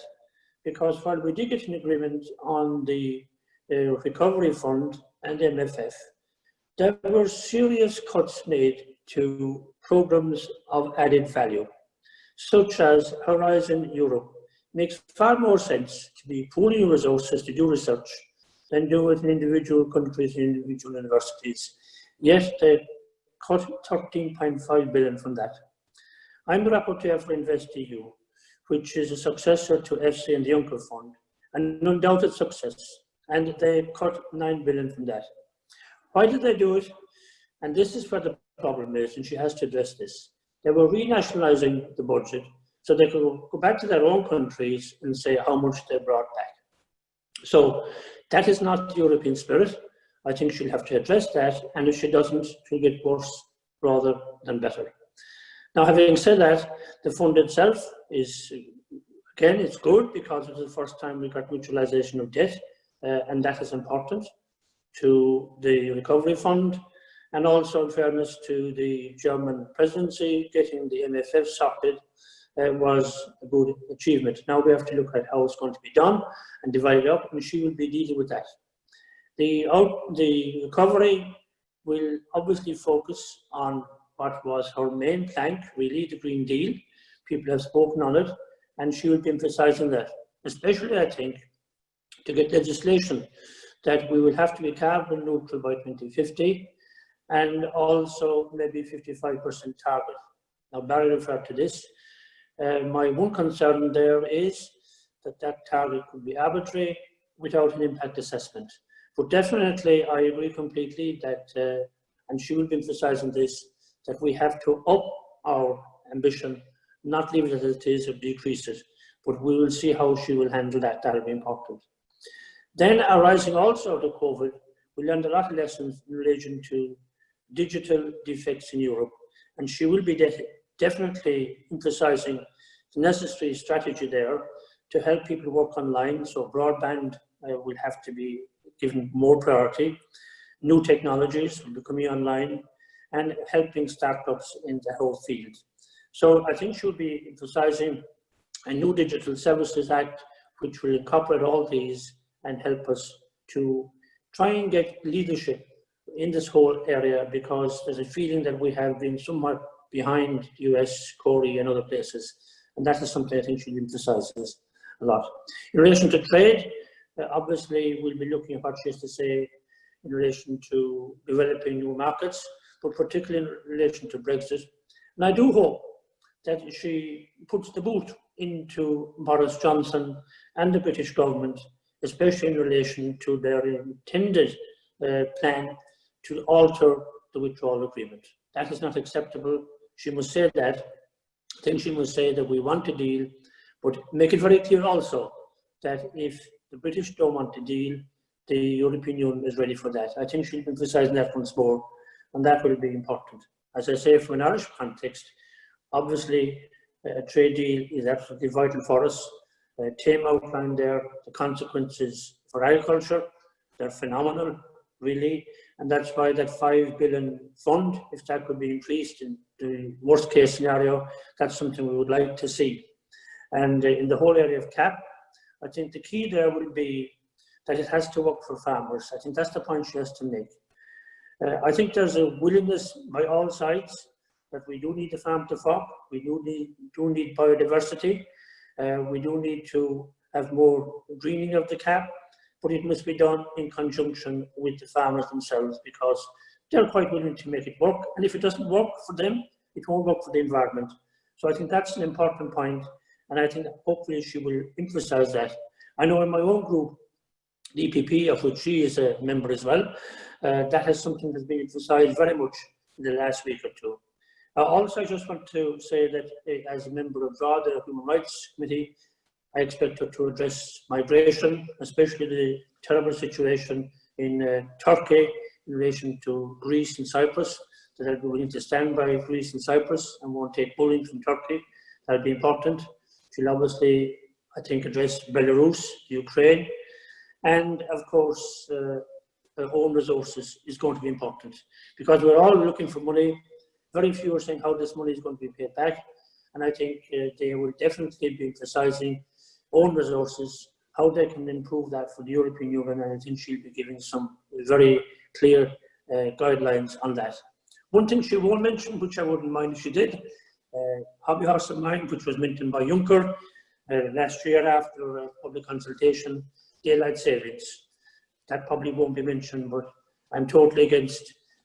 because while we did get an agreement on the Recovery Fund and MFF, there were serious cuts made to programs of added value, such as Horizon Europe. Makes far more sense to be pooling resources to do research than do it in individual countries and individual universities. Yet they cut 13.5 billion from that. I'm the rapporteur for InvestEU, which is a successor to EFSI and the Juncker Fund, and an undoubted success, and they cut 9 billion from that. Why did they do it? And this is where the problem is, and she has to address this. They were renationalising the budget so they could go back to their own countries and say how much they brought back. So that is not the European spirit. I think she'll have to address that, and if she doesn't, she'll get worse rather than better. Now, having said that, the fund itself is, again, it's good because it's the first time we got mutualisation of debt, and that is important to the recovery fund. And also, in fairness to the German presidency, getting the MFF sorted was a good achievement. Now we have to look at how it's going to be done and divide it up, and she will be dealing with that. The recovery will obviously focus on what was her main plank, really, the Green Deal. People have spoken on it, and she will be emphasising that, especially, I think, to get legislation that we will have to be carbon neutral by 2050, and also maybe 55% target. Now, Barry referred to this. My one concern there is that that target could be arbitrary without an impact assessment. But definitely, I agree completely that, and she will be emphasising this, that we have to up our ambition, not leave it as it is or decrease it. But we will see how she will handle that. That will be important. Then, arising also out of COVID, we learned a lot of lessons in relation to digital defects in Europe, and she will be definitely emphasising the necessary strategy there to help people work online. So broadband will have to be given more priority. New technologies will be coming online, and helping startups in the whole field. So I think she'll be emphasising a new Digital Services Act, which will incorporate all these and help us to try and get leadership in this whole area, because there's a feeling that we have been somewhat behind the US, Korea and other places. And that is something I think she emphasises a lot. In relation to trade, obviously we'll be looking at what she has to say in relation to developing new markets, but particularly in relation to Brexit. And I do hope that she puts the boot into Boris Johnson and the British government, especially in relation to their intended plan to alter the withdrawal agreement. That is not acceptable. She must say that. I think she must say that we want a deal, but make it very clear also that if the British don't want a deal, the European Union is ready for that. I think she'll be emphasising that once more, and that will be important. As I say, from an Irish context, obviously a trade deal is absolutely vital for us. Tim outlined there the consequences for agriculture. They're phenomenal, really, and that's why that €5 billion fund, if that could be increased in the worst case scenario, that's something we would like to see. And in the whole area of CAP, I think the key there will be that it has to work for farmers. I think that's the point she has to make. I think there's a willingness by all sides that we do need the farm to fork. We do need biodiversity. We do need to have more greening of the CAP, but it must be done in conjunction with the farmers themselves, because they're quite willing to make it work. And if it doesn't work for them, it won't work for the environment. So I think that's an important point, and I think hopefully she will emphasise that. I know in my own group, the EPP, of which she is a member as well, that is something that's been emphasised very much in the last week or two. Also, I just want to say that as a member of the Human Rights Committee, I expect her to address migration, especially the terrible situation in Turkey in relation to Greece and Cyprus, that I'll be willing to stand by Greece and Cyprus and won't take bullying from Turkey. That'll be important. She'll obviously, I think, address Belarus, Ukraine, and of course, own resources is going to be important, because we're all looking for money. Very few are saying how this money is going to be paid back, and I think they will definitely be emphasising own resources, how they can improve that for the European Union, and I think she'll be giving some very clear guidelines on that. One thing she won't mention, which I wouldn't mind if she did, hobby horse of mine, which was mentioned by Juncker last year after a public consultation, daylight savings. That probably won't be mentioned, but I'm totally against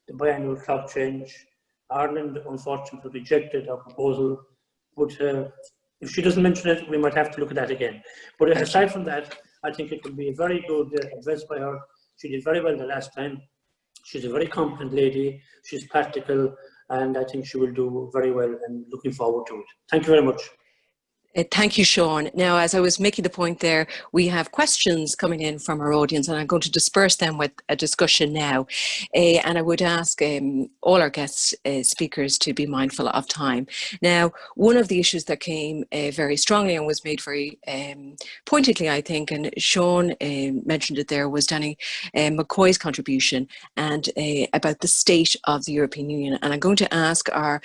the biannual clock change. Ireland, unfortunately, rejected our proposal, but if she doesn't mention it, we might have to look at that again. But aside from that, I think it will be a very good address by her. She did very well the last time. She's a very competent lady, she's practical, and I think she will do very well, and looking forward to it. Thank you very much. Thank you, Sean. Now, as I was making the point there, we have questions coming in from our audience, and I'm going to disperse them with a discussion now. And I would ask all our guest speakers to be mindful of time. Now, one of the issues that came very strongly and was made very pointedly, I think, and Sean mentioned it there, was Danny McCoy's contribution and about the state of the European Union. And I'm going to ask our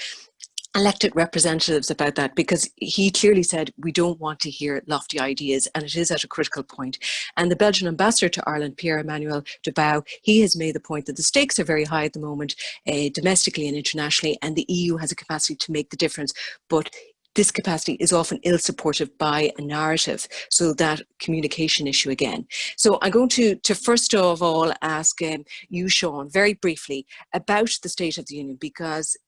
elected representatives about that, because he clearly said we don't want to hear lofty ideas, and it is at a critical point. And the Belgian ambassador to Ireland, Pierre-Emmanuel de Bouw, he has made the point that the stakes are very high at the moment, domestically and internationally, and the EU has a capacity to make the difference, but this capacity is often ill-supported by a narrative, so that communication issue again. So I'm going to first of all ask you, Sean, very briefly about the State of the Union, because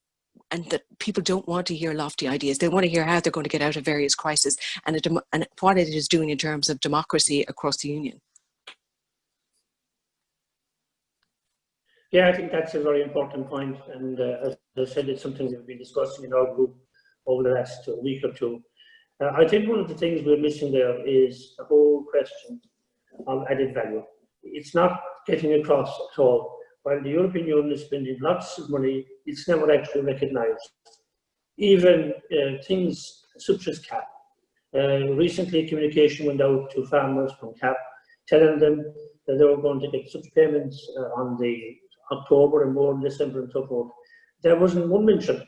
and that people don't want to hear lofty ideas. They want to hear how they're going to get out of various crises and what it is doing in terms of democracy across the Union. Yeah, I think that's a very important point, and as I said, it's something we've been discussing in our group over the last week or two. I think one of the things we're missing there is the whole question of added value. It's not getting across at all. While the European Union is spending lots of money, it's never actually recognised. Even things such as CAP. Recently, communication went out to farmers from CAP, telling them that they were going to get such payments on the October and more in December and so forth. There wasn't one mention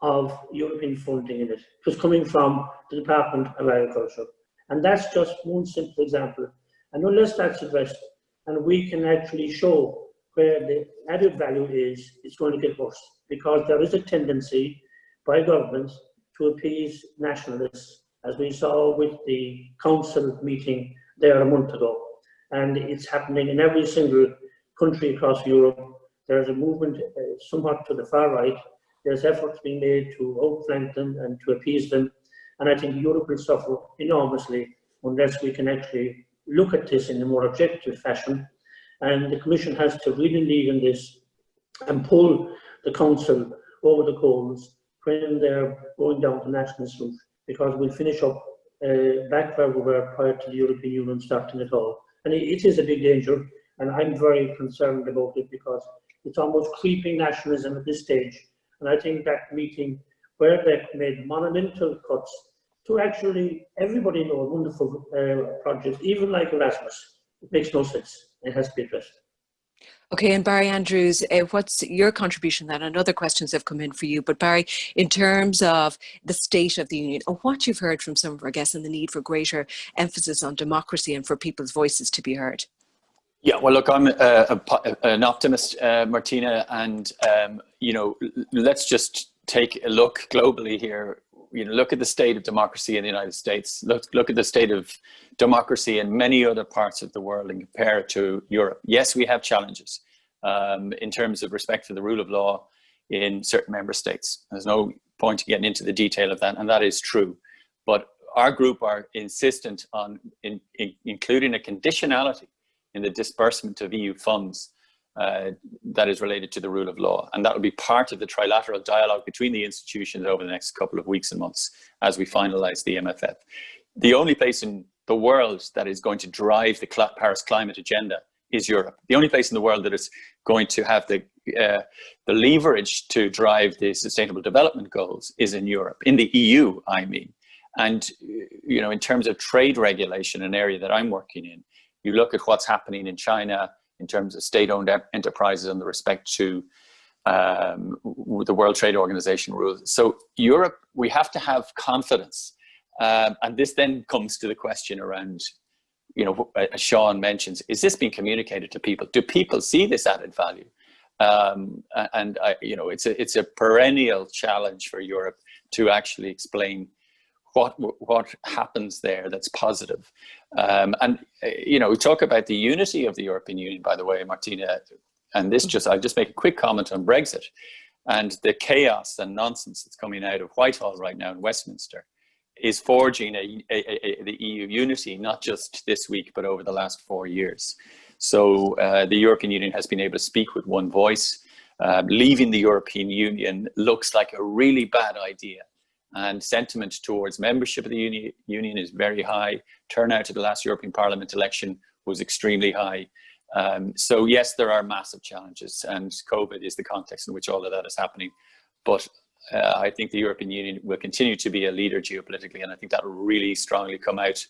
of European funding in it. It was coming from the Department of Agriculture. And that's just one simple example. And unless that's addressed, and we can actually show where the added value is, it's going to get worse, because there is a tendency by governments to appease nationalists, as we saw with the council meeting there a month ago. And it's happening in every single country across Europe. There's a movement somewhat to the far right. There's efforts being made to outflank them and to appease them. And I think Europe will suffer enormously unless we can actually look at this in a more objective fashion And the Commission has to really lead in this and pull the Council over the coals when they're going down the nationalist route, because we'll finish up back where we were prior to the European Union starting it all. And it is a big danger, and I'm very concerned about it because it's almost creeping nationalism at this stage. And I think that meeting where they made monumental cuts to actually everybody know wonderful projects, even like Erasmus, it makes no sense. It has to be addressed. Okay, and Barry Andrews, what's your contribution then? And other questions have come in for you, but Barry, in terms of the state of the Union and what you've heard from some of our guests and the need for greater emphasis on democracy and for people's voices to be heard. Yeah, well, look, I'm an optimist, Martina, and you know, let's just take a look globally here. You know, look at the state of democracy in the United States. Look at the state of democracy in many other parts of the world and compare it to Europe. Yes, we have challenges in terms of respect for the rule of law in certain member states. There's no point in getting into the detail of that, and that is true. But our group are insistent on including a conditionality in the disbursement of EU funds that is related to the rule of law. And that will be part of the trilateral dialogue between the institutions over the next couple of weeks and months as we finalize the MFF. The only place in the world that is going to drive the Paris climate agenda is Europe. The only place in the world that is going to have the leverage to drive the sustainable development goals is in Europe, in the EU, I mean. And, you know, in terms of trade regulation, an area that I'm working in, you look at what's happening in China in terms of state-owned enterprises and the respect to the World Trade Organization rules. So Europe, we have to have confidence. And this then comes to the question around, you know, as Sean mentions, is this being communicated to people? Do people see this added value? You know, it's a perennial challenge for Europe to actually explain what happens there that's positive. You know, we talk about the unity of the European Union, by the way, Martina, and I'll just make a quick comment on Brexit and the chaos and nonsense that's coming out of Whitehall right now in Westminster is forging the EU unity, not just this week, but over the last 4 years. So the European Union has been able to speak with one voice. Leaving the European Union looks like a really bad idea. And sentiment towards membership of the Union is very high. Turnout to the last European Parliament election was extremely high. So yes, there are massive challenges, and COVID is the context in which all of that is happening. But I think the European Union will continue to be a leader geopolitically, and I think that will really strongly come out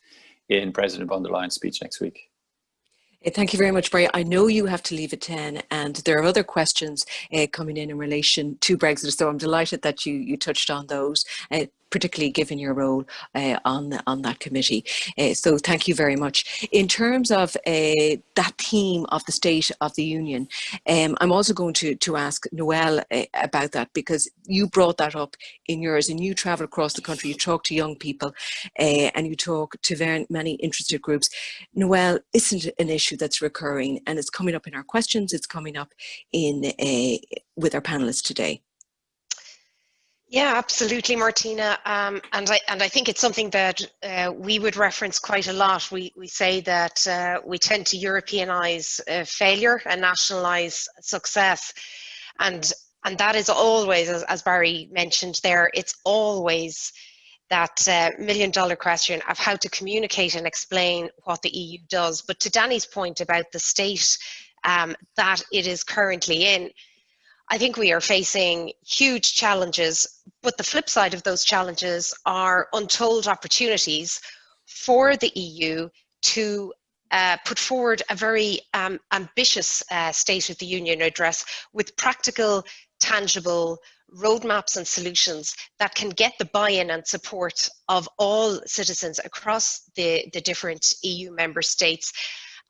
in President von der Leyen's speech next week. Thank you very much, Barry. I know you have to leave at 10, and there are other questions coming in relation to Brexit, so I'm delighted that you touched on those, particularly given your role on that committee. So thank you very much. In terms of that theme of the State of the Union, I'm also going to ask Noelle about that, because you brought that up in yours, and you travel across the country, you talk to young people, and you talk to very many interested groups. Noelle, isn't an issue that's recurring, and it's coming up in our questions, it's coming up in with our panelists today. Yeah, absolutely, Martina. And I think it's something that we would reference quite a lot. We say that we tend to Europeanize failure and nationalize success. And that is always, as Barry mentioned there, it's always that million-dollar question of how to communicate and explain what the EU does. But to Danny's point about the state that it is currently in, I think we are facing huge challenges, but the flip side of those challenges are untold opportunities for the EU to put forward a very ambitious State of the Union address with practical, tangible roadmaps and solutions that can get the buy-in and support of all citizens across the different EU member states.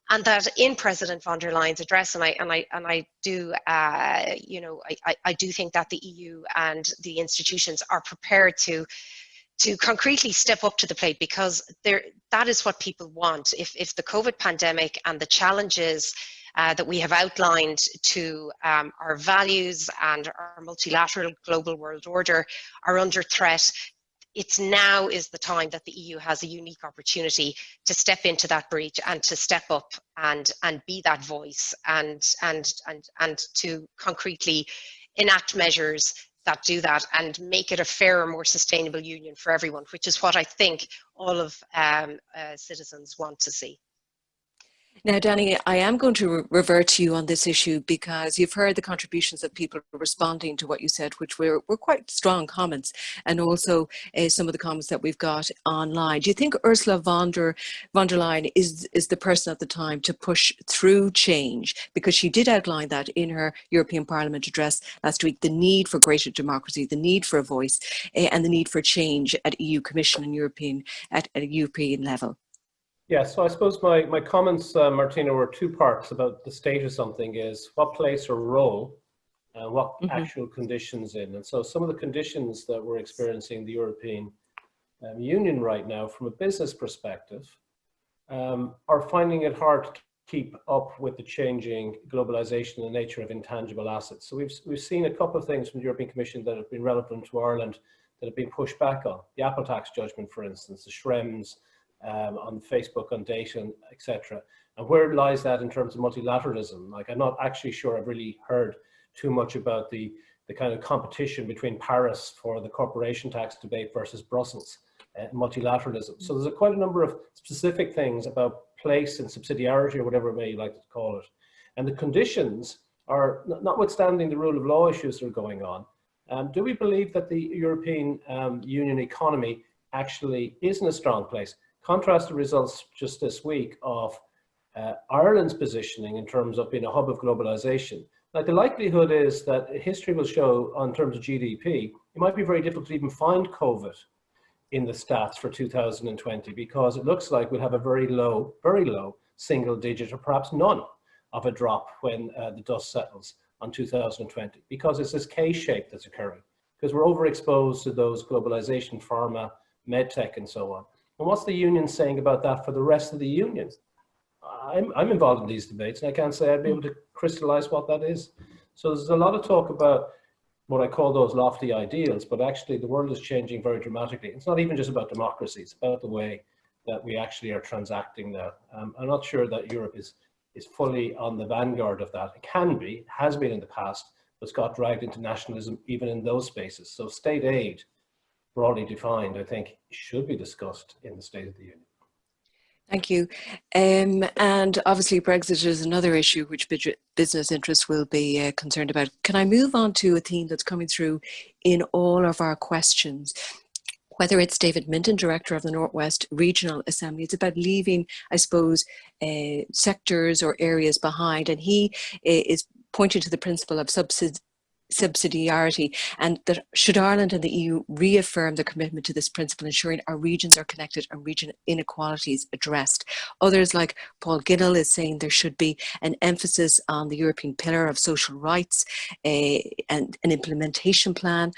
And that in President von der Leyen's address, and I do, you know, I do think that the EU and the institutions are prepared to concretely step up to the plate, because that is what people want. If the COVID pandemic and the challenges that we have outlined to our values and our multilateral global world order are under threat, it's now is the time that the EU has a unique opportunity to step into that breach and to step up and be that voice and to concretely enact measures that do that and make it a fairer, more sustainable union for everyone, which is what I think all of citizens want to see. Now, Danny, I am going to revert to you on this issue because you've heard the contributions of people responding to what you said, which were quite strong comments, and also some of the comments that we've got online. Do you think Ursula von der Leyen is the person at the time to push through change? Because she did outline that in her European Parliament address last week, the need for greater democracy, the need for a voice, and the need for change at EU Commission and at a European level. Yeah, so I suppose my comments, Martina, were two parts about the state of something is what place or role and what actual conditions in. And so some of the conditions that we're experiencing in the European Union right now from a business perspective are finding it hard to keep up with the changing globalization and the nature of intangible assets. So we've seen a couple of things from the European Commission that have been relevant to Ireland that have been pushed back on. The Apple tax judgment, for instance, the Schrems, on Facebook, on data, etc. And where lies that in terms of multilateralism? Like, I'm not actually sure I've really heard too much about the kind of competition between Paris for the corporation tax debate versus Brussels and multilateralism. So there's quite a number of specific things about place and subsidiarity, or whatever may you like to call it. And the conditions are, notwithstanding the rule of law issues that are going on, do we believe that the European Union economy actually is in a strong place? Contrast the results just this week of Ireland's positioning in terms of being a hub of globalization. Like, the likelihood is that history will show, in terms of GDP, it might be very difficult to even find COVID in the stats for 2020, because it looks like we'll have a very low single digit, or perhaps none of a drop when the dust settles on 2020, because it's this K-shape that's occurring, because we're overexposed to those globalization, pharma, medtech, and so on. And what's the union saying about that for the rest of the union? I'm involved in these debates, and I can't say I'd be able to crystallize what that is. So there's a lot of talk about what I call those lofty ideals, but actually the world is changing very dramatically. It's not even just about democracy, it's about the way that we actually are transacting now. I'm not sure that Europe is fully on the vanguard of that. It can be, has been in the past, but it's got dragged into nationalism even in those spaces. So state aid, broadly defined, I think should be discussed in the State of the Union. Thank you. And obviously Brexit is another issue which business interests will be concerned about. Can I move on to a theme that's coming through in all of our questions? Whether it's David Minton, Director of the Northwest Regional Assembly, it's about leaving, I suppose, sectors or areas behind. And he is pointing to the principle of subsidiarity, and that should Ireland and the EU reaffirm their commitment to this principle, ensuring our regions are connected and region inequalities addressed. Others, like Paul Ginnell, is saying there should be an emphasis on the European Pillar of Social Rights and an implementation plan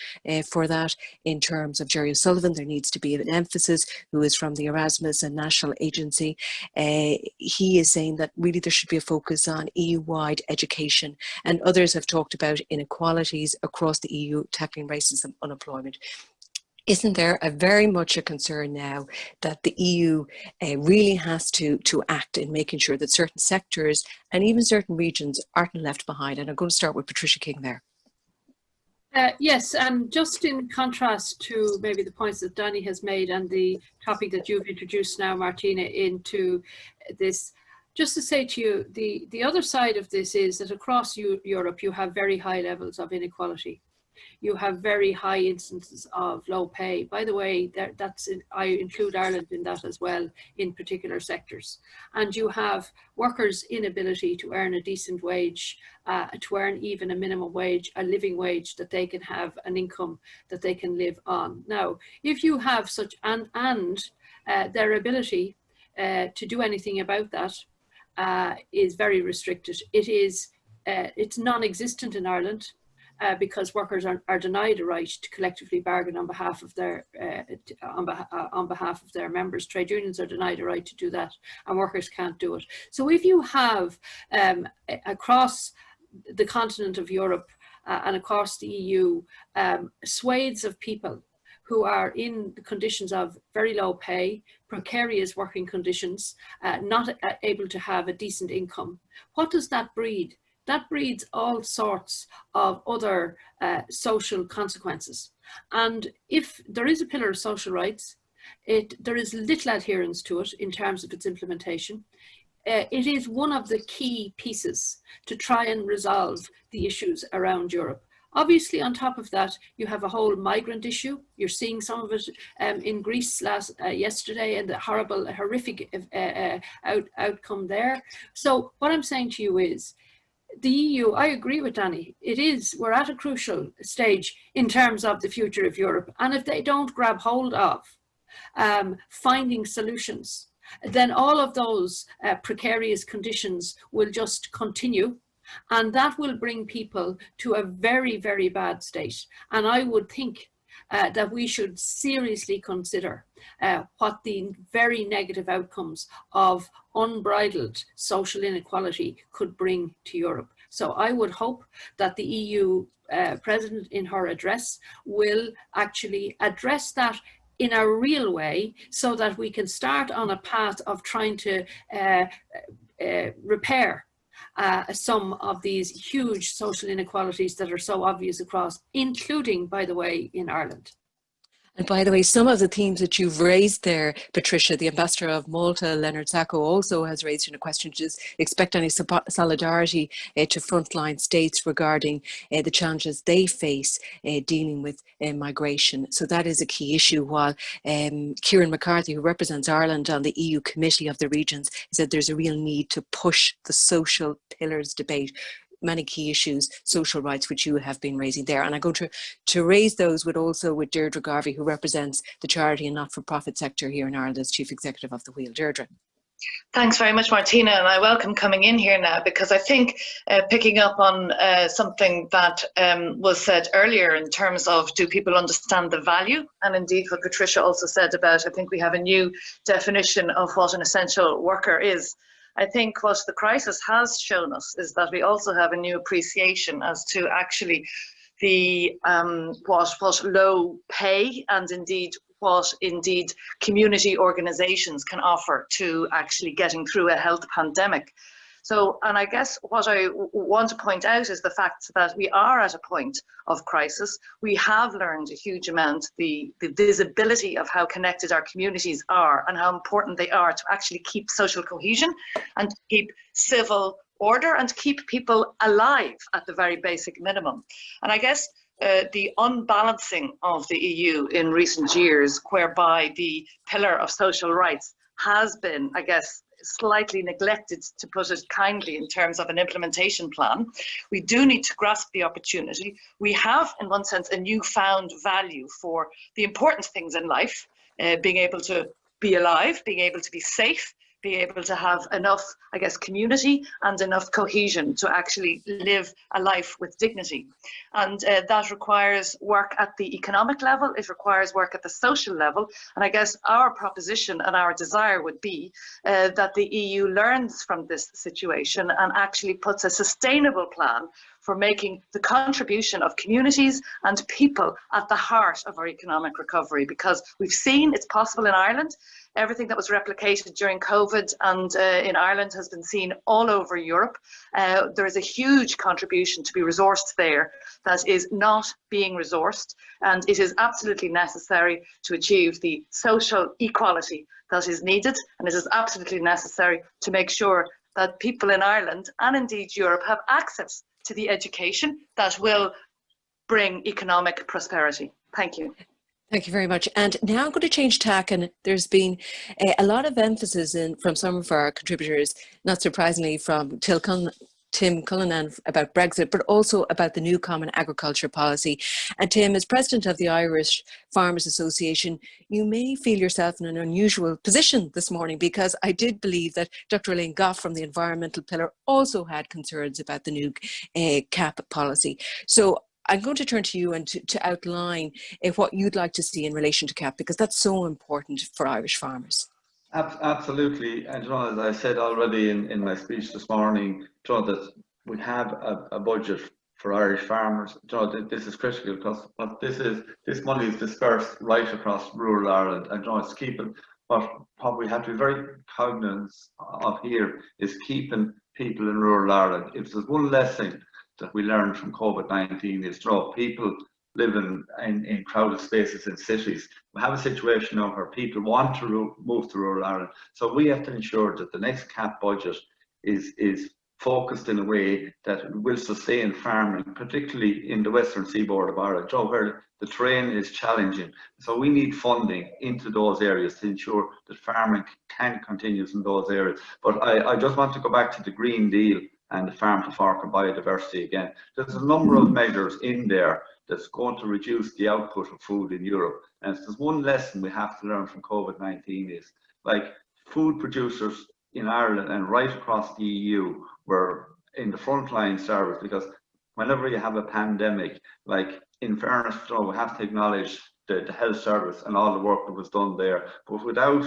for that. In terms of Jerry O'Sullivan, there needs to be an emphasis, who is from the Erasmus and National Agency. He is saying that really there should be a focus on EU-wide education, and others have talked about inequality across the EU, tackling racism, unemployment. Isn't there very much a concern now that the EU really has to act in making sure that certain sectors and even certain regions aren't left behind? And I'm going to start with Patricia King there. Yes, and just in contrast to maybe the points that Danny has made and the topic that you've introduced now, Martina, into this, just to say to you, the other side of this is that across Europe, you have very high levels of inequality. You have very high instances of low pay. By the way, I include Ireland in that as well, in particular sectors. And you have workers' inability to earn a decent wage, to earn even a minimum wage, a living wage, that they can have an income that they can live on. Now, if you have such, and their ability to do anything about that is very restricted. It's non-existent in Ireland. Because workers are denied a right to collectively bargain on behalf of their members. Trade unions are denied a right to do that, and workers can't do it. So if you have across the continent of Europe and across the EU swathes of people who are in the conditions of very low pay, precarious working conditions, not able to have a decent income. What does that breed? That breeds all sorts of other social consequences. And if there is a pillar of social rights, there is little adherence to it in terms of its implementation. It is one of the key pieces to try and resolve the issues around Europe. Obviously, on top of that, you have a whole migrant issue. You're seeing some of it in Greece yesterday, and the horrific outcome there. So what I'm saying to you is, the EU, I agree with Danny, we're at a crucial stage in terms of the future of Europe. And if they don't grab hold of finding solutions, then all of those precarious conditions will just continue. And that will bring people to a very, very bad state. And I would think that we should seriously consider what the very negative outcomes of unbridled social inequality could bring to Europe. So I would hope that the EU President in her address will actually address that in a real way, so that we can start on a path of trying to repair some of these huge social inequalities that are so obvious across, including, by the way, in Ireland. And by the way, some of the themes that you've raised there, Patricia, the ambassador of Malta, Leonard Sacco, also has raised in a question, just expect any solidarity to frontline states regarding the challenges they face dealing with migration. So that is a key issue, while Kieran McCarthy, who represents Ireland on the EU Committee of the Regions, said there's a real need to push the social pillars debate. Many key issues, social rights, which you have been raising there. And I'm going to raise those with Deirdre Garvey, who represents the charity and not-for-profit sector here in Ireland as Chief Executive of the Wheel. Deirdre. Thanks very much, Martina, and I welcome coming in here now, because I think picking up on something that was said earlier in terms of, do people understand the value? And indeed what Patricia also said about, I think we have a new definition of what an essential worker is. I think what the crisis has shown us is that we also have a new appreciation as to actually the what low pay and what community organisations can offer to actually getting through a health pandemic. So, and I guess what I want to point out is the fact that we are at a point of crisis. We have learned a huge amount, the visibility of how connected our communities are and how important they are to actually keep social cohesion and to keep civil order and to keep people alive at the very basic minimum. And I guess the unbalancing of the EU in recent years, whereby the pillar of social rights has been, I guess, slightly neglected, to put it kindly, in terms of an implementation plan. We do need to grasp the opportunity. We have, in one sense, a newfound value for the important things in life, being able to be alive, being able to be safe, being able to have enough, I guess, community and enough cohesion to actually live a life with dignity. And that requires work at the economic level, it requires work at the social level. And I guess our proposition and our desire would be that the EU learns from this situation and actually puts a sustainable plan for making the contribution of communities and people at the heart of our economic recovery, because we've seen it's possible in Ireland. Everything that was replicated during COVID and in Ireland has been seen all over Europe. There is a huge contribution to be resourced there that is not being resourced, and it is absolutely necessary to achieve the social equality that is needed, and it is absolutely necessary to make sure that people in Ireland and indeed Europe have access to the education that will bring economic prosperity. Thank you. Thank you very much. And now I'm going to change tack, and there's been a lot of emphasis from some of our contributors, not surprisingly from Tim Cullinan, about Brexit, but also about the new Common Agriculture Policy. And Tim, as President of the Irish Farmers Association, you may feel yourself in an unusual position this morning, because I did believe that Dr. Elaine Goff from the Environmental Pillar also had concerns about the new CAP policy. So I'm going to turn to you and to outline what you'd like to see in relation to CAP, because that's so important for Irish farmers. Absolutely. And as I said already in my speech this morning, that we have a budget for Irish farmers. You know, this is critical because this money is dispersed right across rural Ireland, and you know, it's keeping. But what we have to be very cognizant of here is keeping people in rural Ireland. If there's one lesson that we learned from COVID-19 is, you know, people living in crowded spaces in cities. We have a situation now where people want to move to rural Ireland. So we have to ensure that the next CAP budget is focused in a way that will sustain farming, particularly in the western seaboard of Ireland, where the terrain is challenging. So we need funding into those areas to ensure that farming can continue in those areas. But I just want to go back to the Green Deal and the farm to fork and biodiversity again. There's a number of measures in there that's going to reduce the output of food in Europe. And if there's one lesson we have to learn from COVID-19 is, like, food producers in Ireland and right across the EU were in the frontline service, because whenever you have a pandemic, like, in fairness, you know, we have to acknowledge the health service and all the work that was done there. But without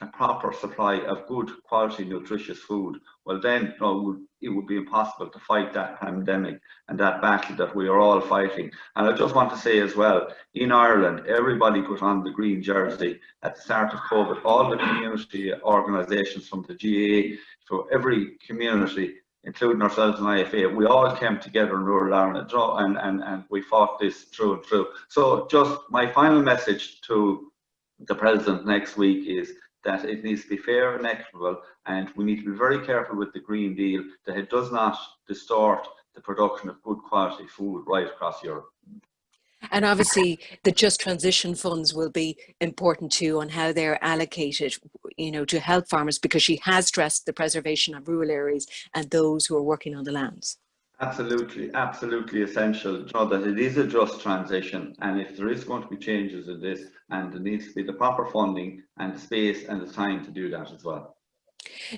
a proper supply of good quality nutritious food, well then, you know, it would be impossible to fight that pandemic and that battle that we are all fighting. And I just want to say as well, in Ireland, everybody put on the green jersey at the start of COVID. All the community organisations from the GAA, so every community, including ourselves and IFA, we all came together in rural Ireland and we fought this through and through. So just my final message to the President next week is that it needs to be fair and equitable, and we need to be very careful with the Green Deal that it does not distort the production of good quality food right across Europe. And obviously the Just Transition funds will be important too on how they're allocated, you know, to help farmers, because she has stressed the preservation of rural areas and those who are working on the lands. Absolutely, absolutely essential, you know, that it is a just transition, and if there is going to be changes in this, and there needs to be the proper funding and the space and the time to do that as well.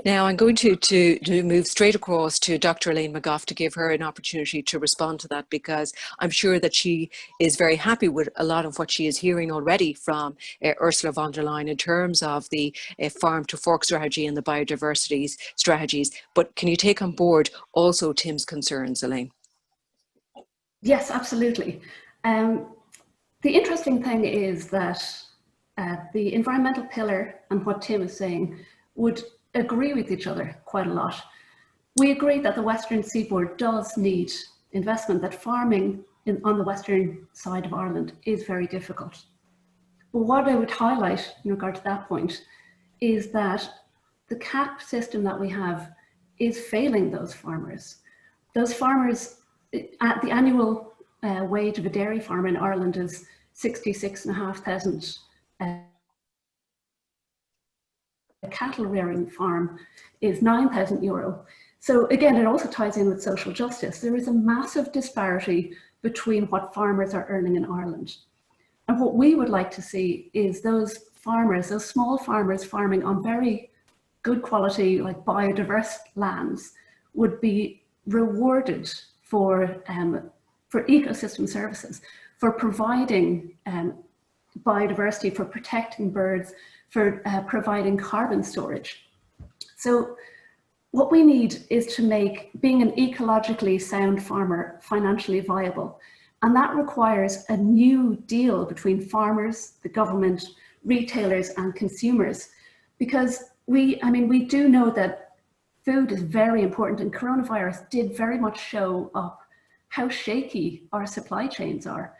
Now I'm going to move straight across to Dr. Elaine McGoff to give her an opportunity to respond to that, because I'm sure that she is very happy with a lot of what she is hearing already from Ursula von der Leyen in terms of the farm to fork strategy and the biodiversity strategies. But can you take on board also Tim's concerns, Elaine? Yes, absolutely. The interesting thing is that the environmental pillar and what Tim is saying would agree with each other quite a lot. We agree that the Western Seaboard does need investment, that farming on the western side of Ireland is very difficult. But what I would highlight in regard to that point is that the CAP system that we have is failing those farmers. Those farmers, at the annual wage of a dairy farmer in Ireland is 66,500. A cattle rearing farm is €9,000. So again, it also ties in with social justice. There is a massive disparity between what farmers are earning in Ireland. And what we would like to see is those farmers, those small farmers farming on very good quality, like biodiverse lands, would be rewarded for ecosystem services, for providing biodiversity, for protecting birds, for providing carbon storage. So what we need is to make being an ecologically sound farmer financially viable. And that requires a new deal between farmers, the government, retailers and consumers. Because we do know that food is very important, and coronavirus did very much show up how shaky our supply chains are.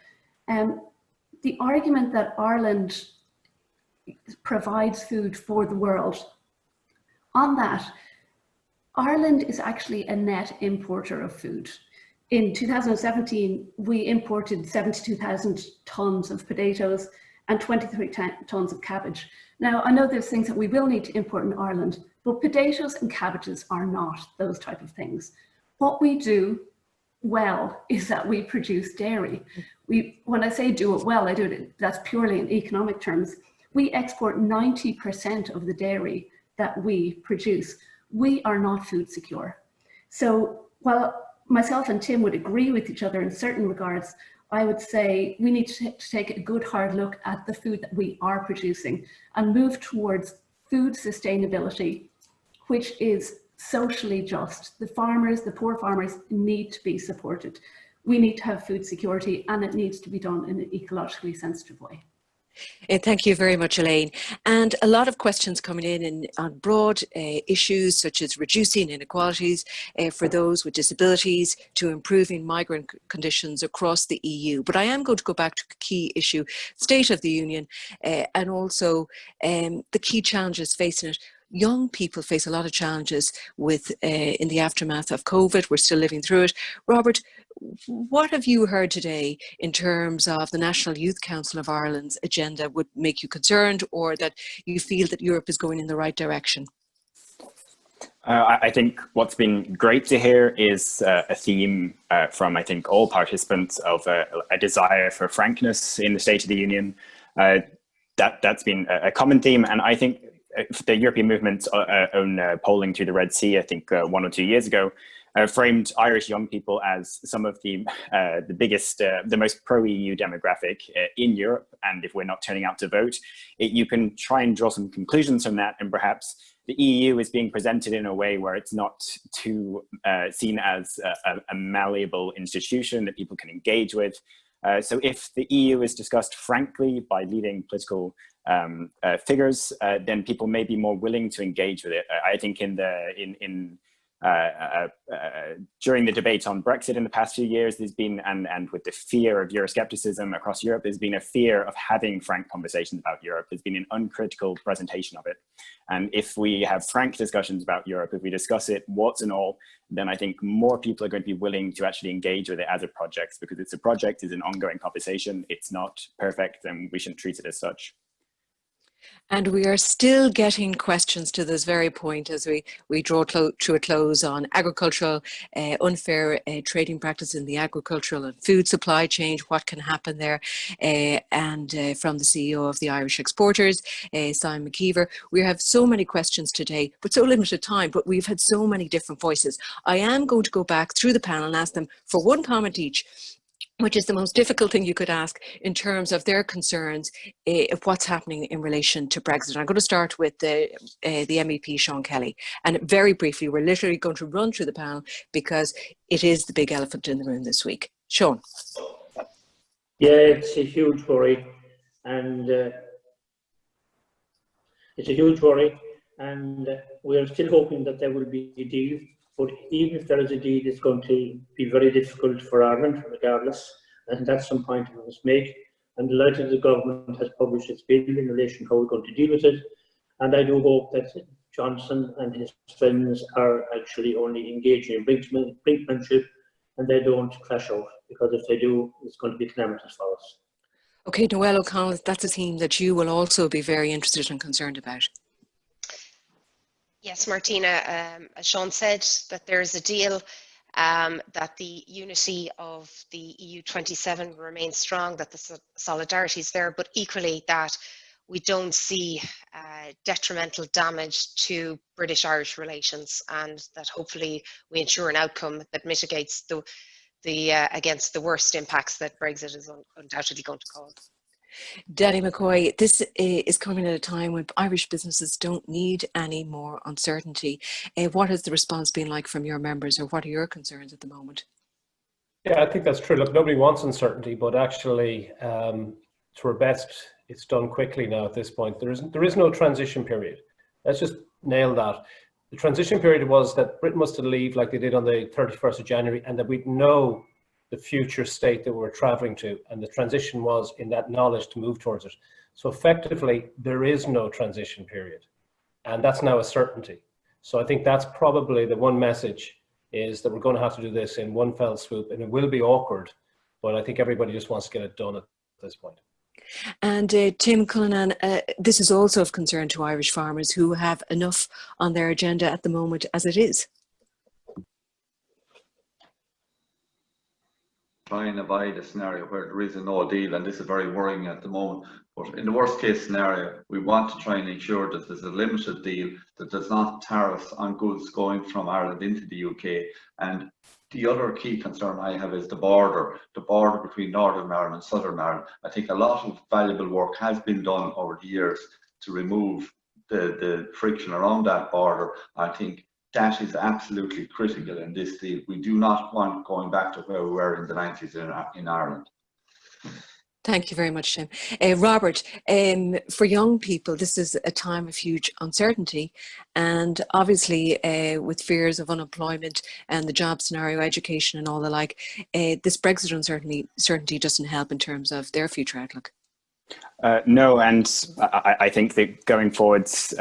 The argument that Ireland provides food for the world, on that, Ireland is actually a net importer of food. In 2017, we imported 72,000 tonnes of potatoes and 23 tonnes of cabbage. Now, I know there's things that we will need to import in Ireland, but potatoes and cabbages are not those type of things. What we do well is that we produce dairy. When I say do it well, I do it, that's purely in economic terms. We export 90% of the dairy that we produce. We are not food secure. So while myself and Tim would agree with each other in certain regards, I would say we need to take a good hard look at the food that we are producing and move towards food sustainability, which is socially just. The farmers, the poor farmers, need to be supported. We need to have food security, and it needs to be done in an ecologically sensitive way. Thank you very much, Elaine. And a lot of questions coming in on broad issues such as reducing inequalities for those with disabilities to improving migrant conditions across the EU. But I am going to go back to the key issue, State of the Union, and also the key challenges facing it. Young people face a lot of challenges with in the aftermath of COVID. We're still living through it. Robert, what have you heard today in terms of the National Youth Council of Ireland's agenda would make you concerned, or that you feel that Europe is going in the right direction? I think what's been great to hear is a theme from, I think, all participants of a desire for frankness in the State of the Union. That's been a common theme, and I think the European movement's own polling through the Red Sea, I think 1 or 2 years ago, framed Irish young people as some of the biggest, the most pro-EU demographic in Europe. And if we're not turning out to vote, you can try and draw some conclusions from that. And perhaps the EU is being presented in a way where it's not too seen as a malleable institution that people can engage with. So if the EU is discussed frankly by leading political figures, then people may be more willing to engage with it. I think during the debate on Brexit in the past few years, there's been, and with the fear of Euroscepticism across Europe, there's been a fear of having frank conversations about Europe. There's been an uncritical presentation of it. And if we have frank discussions about Europe, if we discuss it, warts and all, then I think more people are going to be willing to actually engage with it as a project, because it's a project, it's an ongoing conversation. It's not perfect, and we shouldn't treat it as such. And we are still getting questions to this very point as we draw to a close on agricultural unfair trading practice in the agricultural and food supply chain, what can happen there, and from the CEO of the Irish Exporters, Simon McKeever. We have so many questions today, but so limited time, but we've had so many different voices. I am going to go back through the panel and ask them for one comment each, which is the most difficult thing you could ask in terms of their concerns of what's happening in relation to Brexit. I'm going to start with the MEP, Sean Kelly. And very briefly, we're literally going to run through the panel because it is the big elephant in the room this week. Sean. Yeah, it's a huge worry. And we're still hoping that there will be a deal. But even if there is a deal, it's going to be very difficult for Ireland, regardless. And that's some point we must make. I'm delighted the government has published its bill in relation to how we're going to deal with it. And I do hope that Johnson and his friends are actually only engaging in brinkmanship and they don't crash out. Because if they do, it's going to be calamitous for us. Okay, Noelle O'Connell, that's a theme that you will also be very interested and concerned about. Yes, Martina, as Sean said, that there's a deal, that the unity of the EU 27 remains strong, that the solidarity is there, but equally that we don't see detrimental damage to British-Irish relations, and that hopefully we ensure an outcome that mitigates against the worst impacts that Brexit is undoubtedly going to cause. Danny McCoy, this is coming at a time when Irish businesses don't need any more uncertainty. What has the response been like from your members, or what are your concerns at the moment? Yeah, I think that's true. Look, nobody wants uncertainty, but actually, to our best, it's done quickly now at this point. There is no transition period. Let's just nail that. The transition period was that Britain was to leave like they did on the 31st of January, and that we'd know the future state that we're traveling to, and the transition was in that knowledge to move towards it. So effectively, there is no transition period, and that's now a certainty. So I think that's probably the one message, is that we're going to have to do this in one fell swoop, and it will be awkward, but I think everybody just wants to get it done at this point. And Tim Cullinan, this is also of concern to Irish farmers who have enough on their agenda at the moment as it is. Try and avoid a scenario where there is a no deal, and this is very worrying at the moment. But in the worst case scenario, we want to try and ensure that there's a limited deal that does not tariffs on goods going from Ireland into the UK. And the other key concern I have is the border between Northern Ireland and Southern Ireland. I think a lot of valuable work has been done over the years to remove the friction around that border. I think that is absolutely critical in this deal. We do not want going back to where we were in the 90s in Ireland. Thank you very much, Tim. Robert, for young people, this is a time of huge uncertainty, and obviously with fears of unemployment and the job scenario, education and all the like, this Brexit uncertainty doesn't help in terms of their future outlook. No, and I think that going forwards,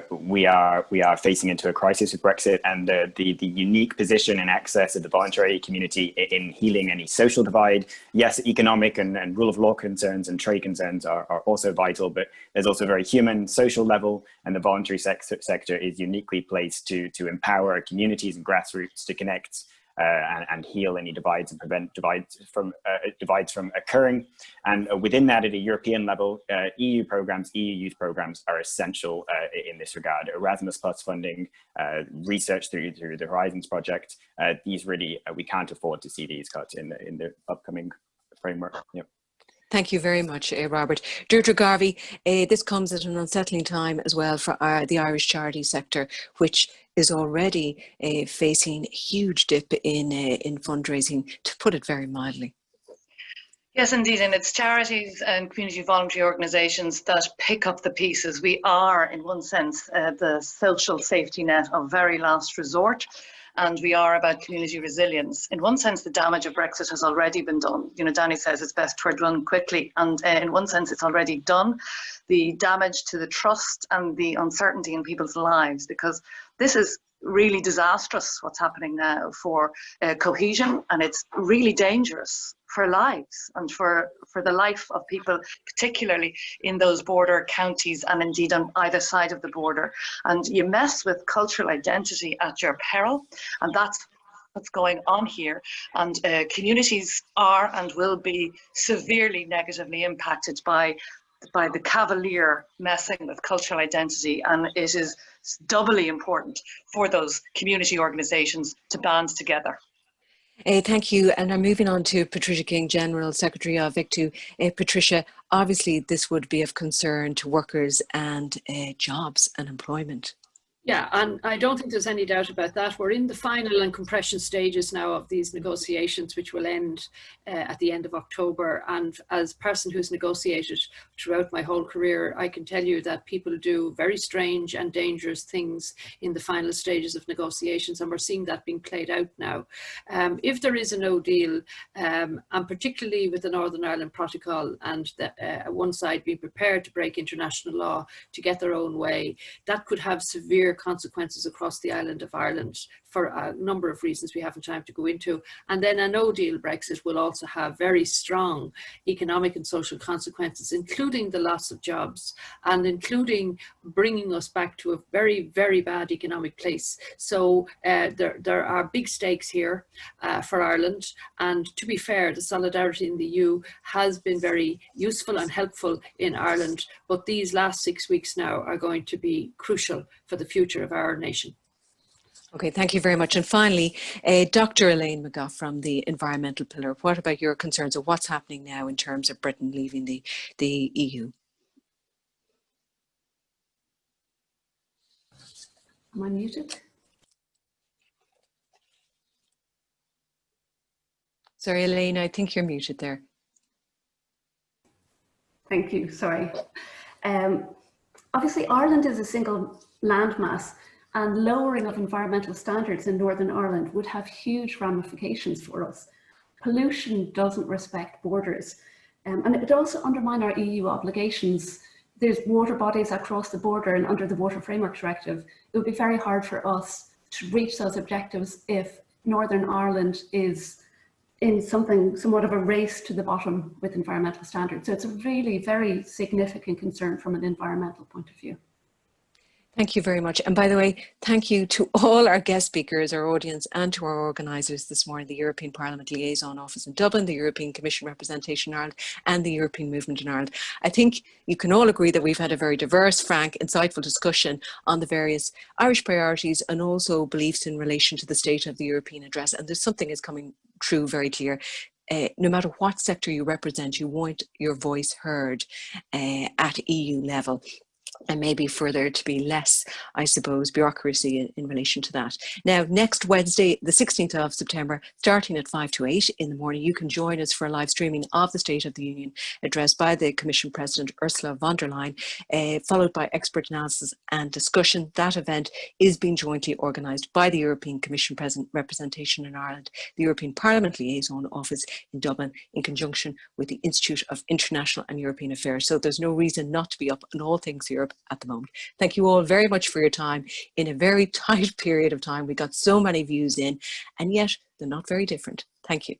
we are facing into a crisis with Brexit, and the unique position and access of the voluntary community in healing any social divide. Yes, economic and rule of law concerns and trade concerns are also vital, but there's also a very human, social level, and the voluntary sector is uniquely placed to empower communities and grassroots to connect and heal any divides and prevent divides from occurring. And within that, at a European level, EU programs, EU youth programs are essential in this regard. Erasmus Plus funding, research through the Horizons project, these really, we can't afford to see these cut in the upcoming framework. Yep. Thank you very much, Robert. Deirdre, Garvey, this comes at an unsettling time as well for the Irish charity sector, which is already facing a huge dip in fundraising, to put it very mildly. Yes, indeed, and it's charities and community voluntary organisations that pick up the pieces. We are, in one sense, the social safety net of very last resort, and we are about community resilience. In one sense, the damage of Brexit has already been done. You know, Danny says it's best to run quickly, and in one sense, it's already done. The damage to the trust and the uncertainty in people's lives, because this is really disastrous what's happening now for cohesion, and it's really dangerous for lives and for the life of people, particularly in those border counties and indeed on either side of the border. And you mess with cultural identity at your peril, and that's what's going on here. And communities are and will be severely negatively impacted by the cavalier messing with cultural identity, and it is doubly important for those community organisations to band together. Thank you. And I'm moving on to Patricia King, General Secretary of ICTU. Patricia, obviously this would be of concern to workers and jobs and employment. Yeah, and I don't think there's any doubt about that. We're in the final and compression stages now of these negotiations, which will end at the end of October. And as a person who's negotiated throughout my whole career, I can tell you that people do very strange and dangerous things in the final stages of negotiations, and we're seeing that being played out now. If there is a no deal, and particularly with the Northern Ireland Protocol and one side being prepared to break international law to get their own way, that could have severe consequences across the island of Ireland for a number of reasons we haven't time to go into. And then a no-deal Brexit will also have very strong economic and social consequences, including the loss of jobs and including bringing us back to a very, very bad economic place. So there are big stakes here for Ireland. And to be fair, the solidarity in the EU has been very useful and helpful in Ireland, but these last 6 weeks now are going to be crucial for the future of our nation. Okay, thank you very much. And finally, Dr. Elaine McGoff from the Environmental Pillar, what about your concerns of what's happening now in terms of Britain leaving the EU? Am I muted? Sorry, Elaine, I think you're muted there. Thank you, sorry. Obviously, Ireland is a single landmass, and lowering of environmental standards in Northern Ireland would have huge ramifications for us. Pollution doesn't respect borders, and it would also undermine our EU obligations. There's water bodies across the border, and under the Water Framework Directive, it would be very hard for us to reach those objectives if Northern Ireland is in somewhat of a race to the bottom with environmental standards. So it's a really very significant concern from an environmental point of view. Thank you very much. And by the way, thank you to all our guest speakers, our audience, and to our organisers this morning, the European Parliament Liaison Office in Dublin, the European Commission Representation in Ireland, and the European Movement in Ireland. I think you can all agree that we've had a very diverse, frank, insightful discussion on the various Irish priorities and also beliefs in relation to the state of the European address. And there's something is coming true very clear. No matter what sector you represent, you want your voice heard at EU level. and maybe for there to be less, I suppose, bureaucracy in relation to that. Now, next Wednesday, the 16th of September, starting at 5 to 8 in the morning, you can join us for a live streaming of the State of the Union address by the Commission President Ursula von der Leyen, followed by expert analysis and discussion. That event is being jointly organised by the European Commission President Representation in Ireland, the European Parliament Liaison Office in Dublin, in conjunction with the Institute of International and European Affairs. So there's no reason not to be up on all things Europe at the moment. Thank you all very much for your time. In a very tight period of time, we got so many views in, and yet they're not very different. Thank you.